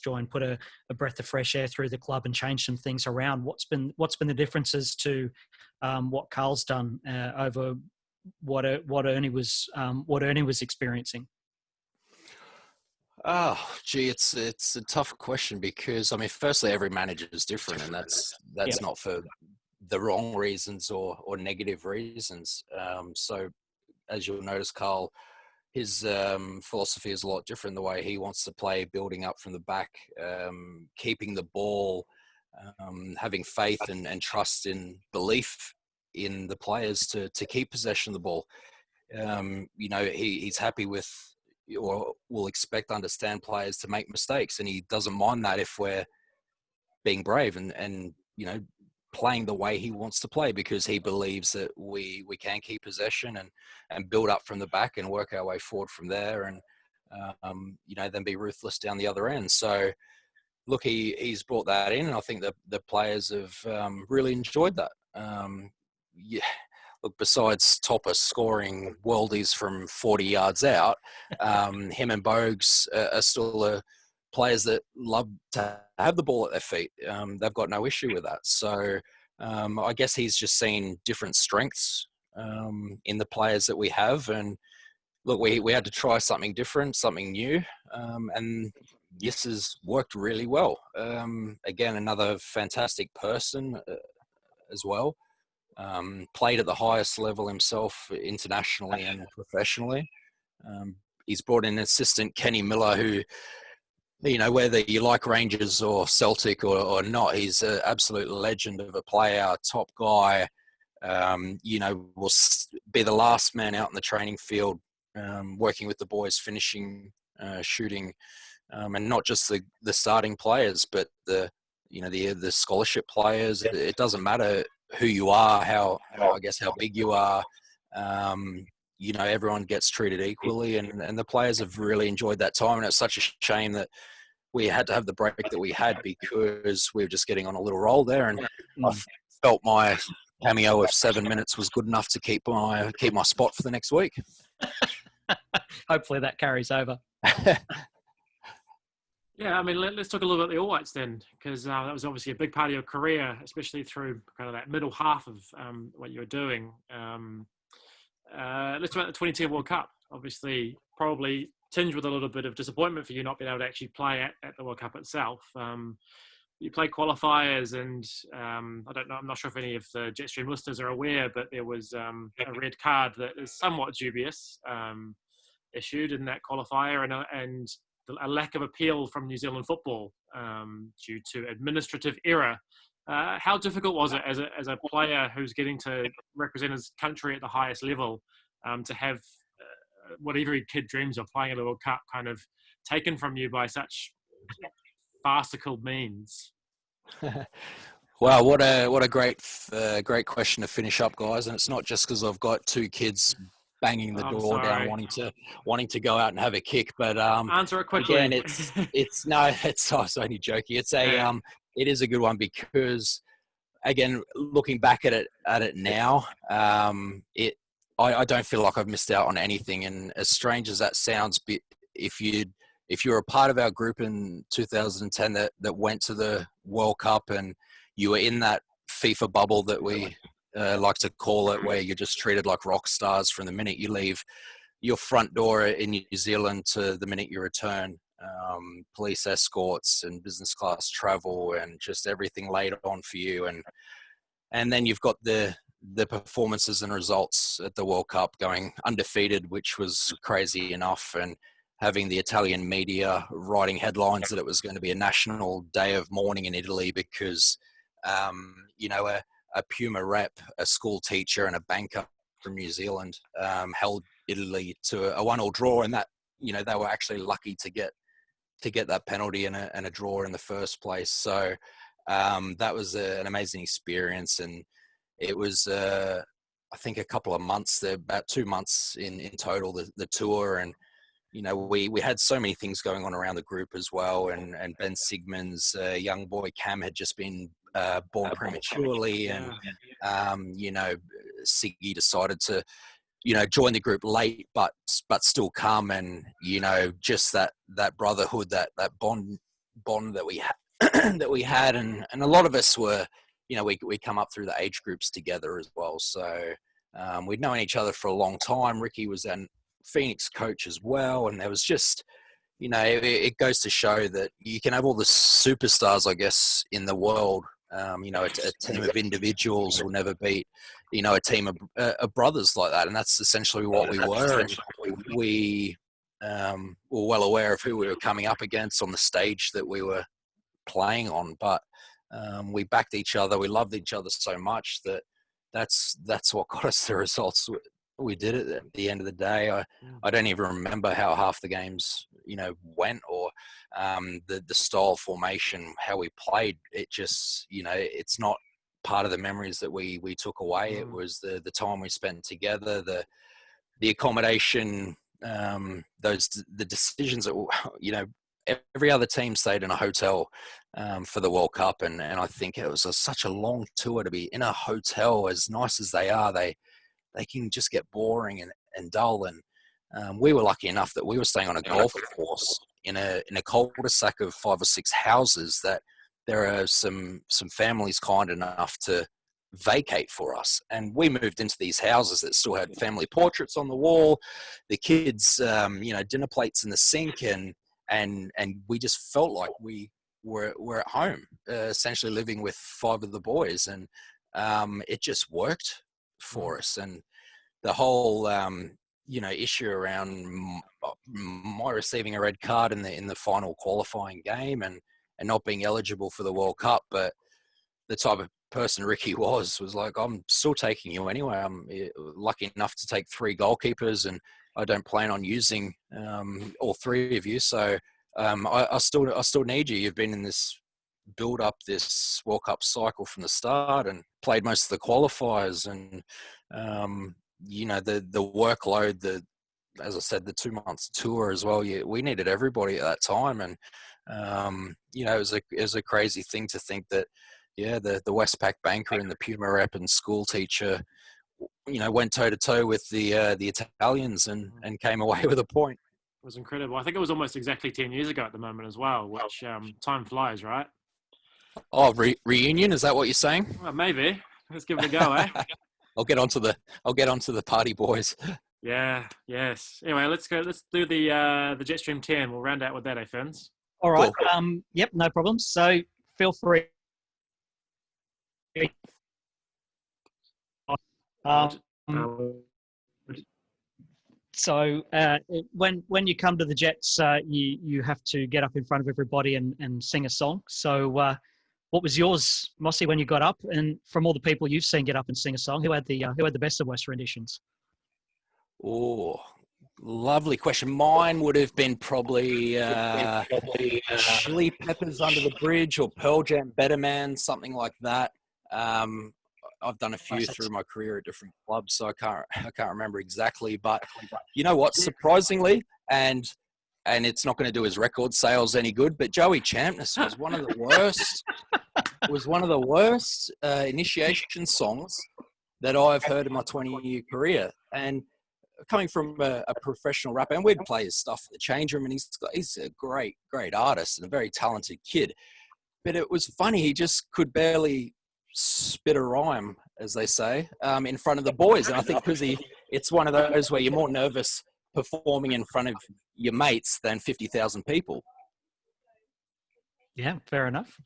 joined, put a breath of fresh air through the club and changed some things around? What's been the differences to what Carl's done over what Ernie was experiencing? Oh, gee, it's a tough question because, I mean, firstly, every manager is different, and that's not for the wrong reasons or negative reasons. So, as you'll notice, Carl, his philosophy is a lot different. The way he wants to play, building up from the back, keeping the ball, having faith and trust in belief in the players to keep possession of the ball. You know, he's happy with, or will understand players to make mistakes, and he doesn't mind that if we're being brave and you know, playing the way he wants to play, because he believes that we can keep possession and build up from the back and work our way forward from there, and you know, then be ruthless down the other end. So look, he's brought that in, and I think that the players have really enjoyed that. Yeah, look, besides Topper scoring worldies from 40 yards out, him and Bogues are still players that love to have the ball at their feet. They've got no issue with that. So I guess he's just seen different strengths in the players that we have. And look, we had to try something different, something new. And this has worked really well. Again, another fantastic person as well. Played at the highest level himself, internationally and professionally. He's brought in assistant Kenny Miller, who, you know, whether you like Rangers or Celtic or not, he's an absolute legend of a player, top guy. You know, will be the last man out in the training field, working with the boys, finishing, shooting, and not just the starting players, but the scholarship players. It doesn't matter who you are, how big you are. You know, everyone gets treated equally, and the players have really enjoyed that time. And it's such a shame that we had to have the break that we had, because we were just getting on a little roll there, and I felt my cameo of 7 minutes was good enough to keep my spot for the next week. Hopefully that carries over. Yeah, I mean, let's talk a little bit about the All Whites then, because that was obviously a big part of your career, especially through kind of that middle half of what you were doing. Let's talk about the 2010 World Cup. Obviously, probably tinged with a little bit of disappointment for you not being able to actually play at the World Cup itself. You played qualifiers, and I don't know, I'm not sure if any of the Jetstream listeners are aware, but there was a red card that is somewhat dubious issued in that qualifier, and a lack of appeal from New Zealand football due to administrative error. How difficult was it as a player who's getting to represent his country at the highest level to have what every kid dreams of, playing at the World Cup, kind of taken from you by such farcical means? Wow, what a great question to finish up, guys. And it's not just because I've got two kids banging the door down, wanting to go out and have a kick. But answer it quickly. Again, it's no, it's I was only joking. It's a it is a good one because, again, looking back at it now, I don't feel like I've missed out on anything. And as strange as that sounds, if you're a part of our group in 2010 that went to the World Cup and you were in that FIFA bubble that we like to call it, where you're just treated like rock stars from the minute you leave your front door in New Zealand to the minute you return. Police escorts and business class travel and just everything laid on for you. And then you've got the performances and results at the World Cup, going undefeated, which was crazy enough, and having the Italian media writing headlines that it was going to be a national day of mourning in Italy because, a Puma rep, a school teacher and a banker from New Zealand held Italy to a 1-1 draw, and that, they were actually lucky to get that penalty and a draw in the first place. So that was an amazing experience, and it was I think a couple of months there, about 2 months in total, the tour. And we had so many things going on around the group as well, and Ben Sigmund's young boy Cam had just been born prematurely, and Siggy decided to join the group late, but still come, and just that brotherhood, that bond that we had that we had, and a lot of us were, we come up through the age groups together as well. So we'd known each other for a long time. Ricky was an Phoenix coach as well, and there was just, it goes to show that you can have all the superstars, I guess, in the world. A team of individuals will never beat, a team of brothers like that. And that's essentially what we were. And we were well aware of who we were coming up against on the stage that we were playing on. But we backed each other. We loved each other so much that that's what got us the results we did it at the end of the day. I don't even remember how half the games, went, or the style formation, how we played. It just, it's not part of the memories that we took away. It was the time we spent together, the accommodation, the decisions that, every other team stayed in a hotel for the World Cup. And I think it was such a long tour to be in a hotel. As nice as they are, they can just get boring and dull. And we were lucky enough that we were staying on a golf course in a cul-de-sac of 5 or 6 houses that there are some families kind enough to vacate for us. And we moved into these houses that still had family portraits on the wall, the kids, dinner plates in the sink, and we just felt like we were at home, essentially living with 5 of the boys. And it just worked for us. And the whole issue around my receiving a red card in the final qualifying game and not being eligible for the World Cup, but the type of person Ricky was like, I'm still taking you anyway. I'm lucky enough to take 3 goalkeepers, and I don't plan on using all 3 of you. So I still need you. You've been in this build up, this World Cup cycle from the start, and played most of the qualifiers, and the workload, as I said, the 2 months tour as well. We needed everybody at that time, and it was a crazy thing to think that the Westpac banker and the Puma rep and school teacher went toe to toe with the Italians and came away with a point. was incredible. I think it was almost exactly 10 years ago at the moment as well, which time flies, right? Oh, reunion? Is that what you're saying? Well, maybe. Let's give it a go, eh? I'll get onto the party, boys. Yeah, yes. Anyway, let's go. Let's do the Jetstream 10. We'll round out with that, Furns? All right. Cool. Yep, no problem. So feel free. So when you come to the Jets, you have to get up in front of everybody and sing a song. So what was yours, Mossy, when you got up? And from all the people you've seen get up and sing a song, who had the best and worst renditions? Oh, lovely question. Mine would have been probably Chili Peppers Under the Bridge or Pearl Jam Better Man, something like that. I've done a few through my career at different clubs, so I can't remember exactly. But you know what? Surprisingly, and it's not going to do his record sales any good, but Joey Champness was one of the worst. Was one of the worst initiation songs that I've heard in my 20-year career. And coming from a professional rapper, and we'd play his stuff at the change room, and he's a great artist and a very talented kid. But it was funny, he just could barely spit a rhyme, as they say, in front of the boys. And I think because it's one of those where you're more nervous performing in front of your mates than 50,000 people. Yeah, fair enough.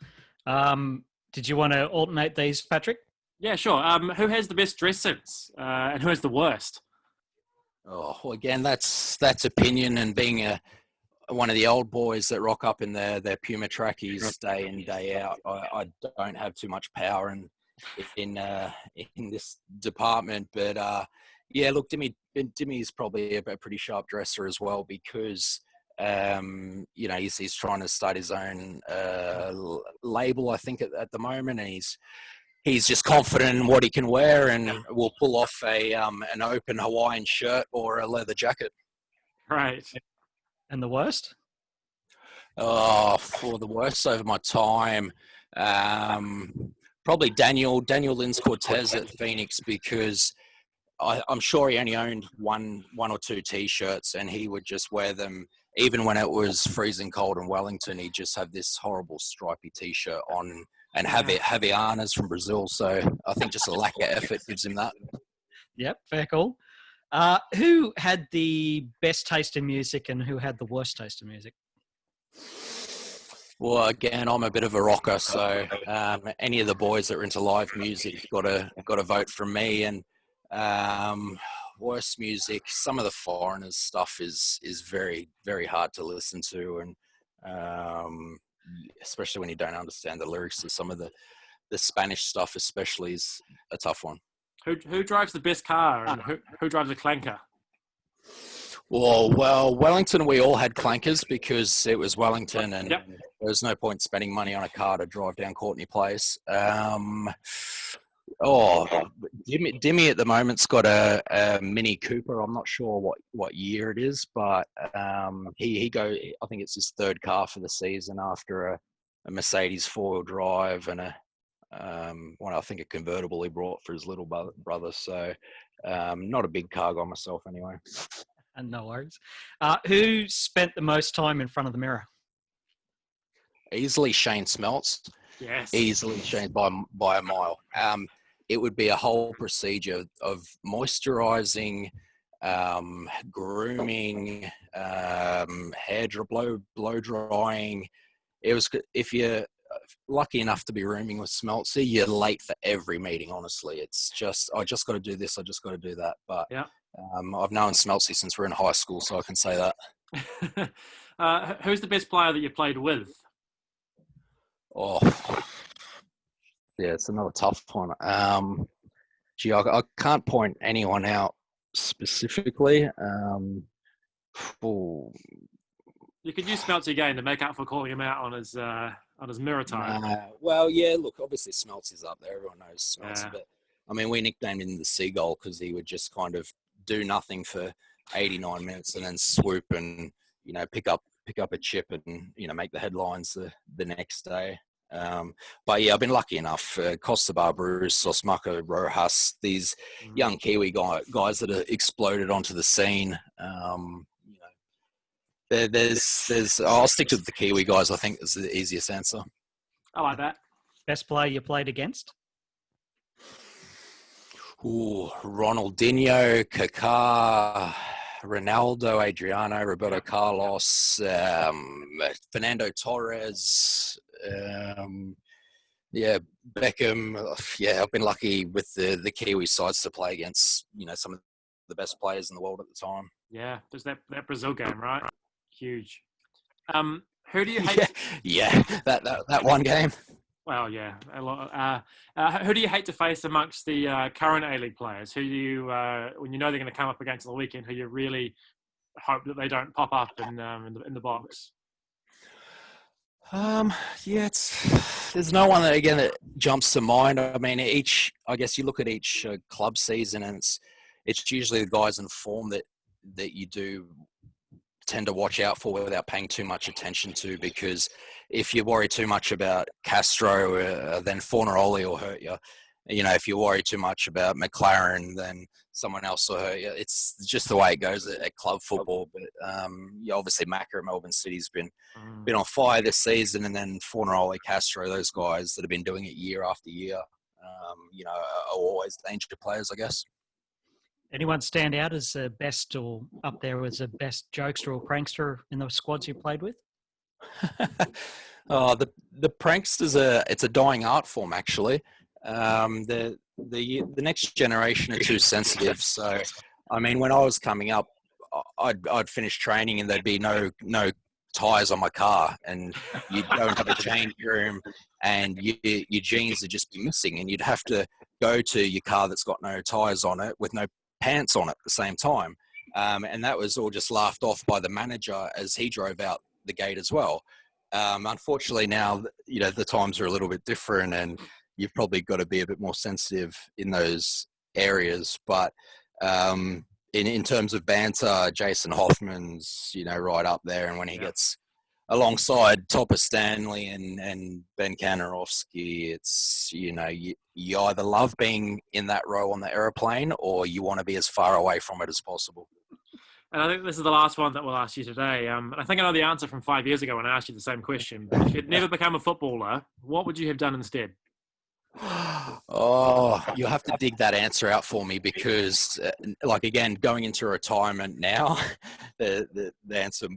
Did you want to alternate these, Patrick? Yeah, sure. Who has the best dress sense and who has the worst? Oh, well, again, that's opinion, and being one of the old boys that rock up in their Puma trackies day in, day out, I don't have too much power in this department. But yeah, look, Dimmy's probably a pretty sharp dresser as well, because you know, he's trying to start his own label, I think, at the moment, and he's just confident in what he can wear, and will pull off an open Hawaiian shirt or a leather jacket. Right. And the worst? Oh, for the worst over my time, probably Daniel Lins Cortez at Phoenix, because I'm sure he only owned one or two T-shirts, and he would just wear them even when it was freezing cold in Wellington. He'd just have this horrible stripy T-shirt on, and Javianas from Brazil. So I think just a lack of effort gives him that. Yep, fair call. Who had the best taste in music and who had the worst taste in music? Well, again, I'm a bit of a rocker, so any of the boys that are into live music got a vote from me. And worst music, some of the foreigners stuff is very, very hard to listen to, and especially when you don't understand the lyrics to some of the Spanish stuff, especially, is a tough one. Who drives the best car, and who drives a clanker? Well, Wellington, we all had clankers because it was Wellington, and Yep. there was no point spending money on a car to drive down Courtney Place. Dimmy at the moment's got a Mini Cooper. I'm not sure what year it is, but I think it's his third car for the season, after a Mercedes four-wheel drive and I think a convertible he brought for his little brother. So not a big car guy myself anyway. And no worries. Who spent the most time in front of the mirror? Easily Shane Smeltz. Yes. Easily Shane by a mile. It would be a whole procedure of moisturizing, grooming, blow drying. It was, if you're lucky enough to be rooming with Smeltzy, you're late for every meeting. Honestly, it's just, I just got to do this, I just got to do that. But yeah. I've known Smeltzy since we're in high school, so I can say that. Who's the best player that you played with? Oh, yeah, it's another tough one. I can't point anyone out specifically. You could use Smeltzy again to make up for calling him out on his mirror time. Well, yeah, look, obviously Smeltzy's up there. Everyone knows Smeltzy, Yeah. but I mean, we nicknamed him the Seagull because he would just kind of do nothing for 89 minutes and then swoop and, you know, pick up a chip and, you know, make the headlines the next day. But yeah, I've been lucky enough. Costa Barbarous, Sosmako, Rojas, these young Kiwi guys that have exploded onto the scene. You know, I'll stick to the Kiwi guys. I think is the easiest answer. I like that. Best player you played against? Ooh, Ronaldinho, Kaká, Ronaldo, Adriano, Roberto Carlos, Fernando Torres, Beckham. Yeah, I've been lucky with the Kiwi sides to play against, some of the best players in the world at the time. Yeah, there's that Brazil game, right? Huge. Who do you hate? Yeah, that one game. Well, yeah, a lot. Who do you hate to face amongst the current A-League players? Who do you, when you know they're going to come up against on the weekend, who you really hope that they don't pop up in the box? There's no one that jumps to mind. I mean, I guess you look at each club season, and it's usually the guys in form that you do tend to watch out for without paying too much attention to, because if you worry too much about Castro, then Fornaroli will hurt you. If you worry too much about McLaren, then someone else will hurt you. It's just the way it goes at club football. But obviously Macca at Melbourne City's been on fire this season, and then Fornaroli, Castro, those guys that have been doing it year after year, are always danger players, I guess. Anyone stand out as the best or up there as the best jokester or prankster in the squads you played with? The pranksters it's a dying art form, actually. The next generation are too sensitive. So, I mean, when I was coming up, I'd finish training and there'd be no tires on my car, and you don't have a change room, and your jeans would just be missing, and you'd have to go to your car that's got no tires on it with no pants on at the same time, and that was all just laughed off by the manager as he drove out the gate as well. Unfortunately now, the times are a little bit different, and you've probably got to be a bit more sensitive in those areas. But in terms of banter, Jason Hoffman's right up there, and when he gets alongside Topper Stanley and Ben Kanarowski, it's you either love being in that row on the aeroplane, or you want to be as far away from it as possible. And I think this is the last one that we'll ask you today. And I think I know the answer from 5 years ago when I asked you the same question. But if you'd never become a footballer, what would you have done instead? Oh, you'll have to dig that answer out for me, because, again, going into retirement now, the answer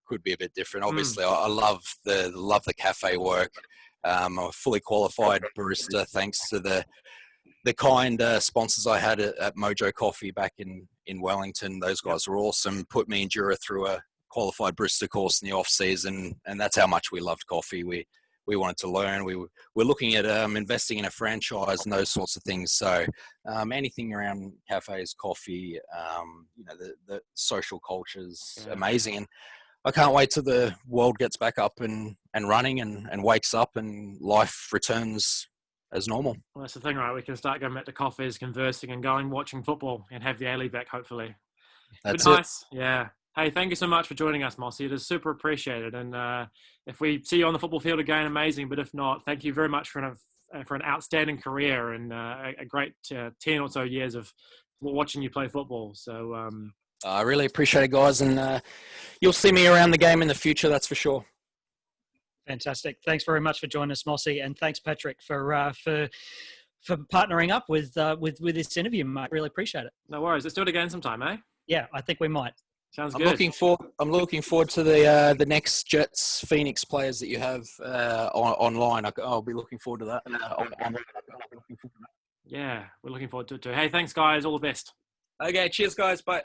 could be a bit different. Obviously, I love the cafe work. I'm a fully qualified barista thanks to the kind sponsors I had at Mojo Coffee back in Wellington. Those guys were awesome. Put me and Jura through a qualified barista course in the off season, and that's how much we loved coffee. We wanted to learn. We're looking at investing in a franchise and those sorts of things. So anything around cafes, coffee, the social culture's amazing. And I can't wait till the world gets back up and running and wakes up and life returns as normal. Well, that's the thing, right? We can start going back to coffees, conversing, and watching football, and have the A-League back, hopefully. That's nice. Yeah. Hey, thank you so much for joining us, Mossy. It is super appreciated. And if we see you on the football field again, amazing. But if not, thank you very much for an outstanding career and a great 10 or so years of watching you play football. So I really appreciate it, guys. And you'll see me around the game in the future, that's for sure. Fantastic. Thanks very much for joining us, Mossy. And thanks, Patrick, for partnering up with this interview, mate. Really appreciate it. No worries. Let's do it again sometime, eh? Yeah, I think we might. Sounds good. I'm looking forward to the next Jets Phoenix players that you have online. I'll be looking forward to that. Yeah, we're looking forward to it too. Hey, thanks, guys. All the best. Okay, cheers, guys. Bye.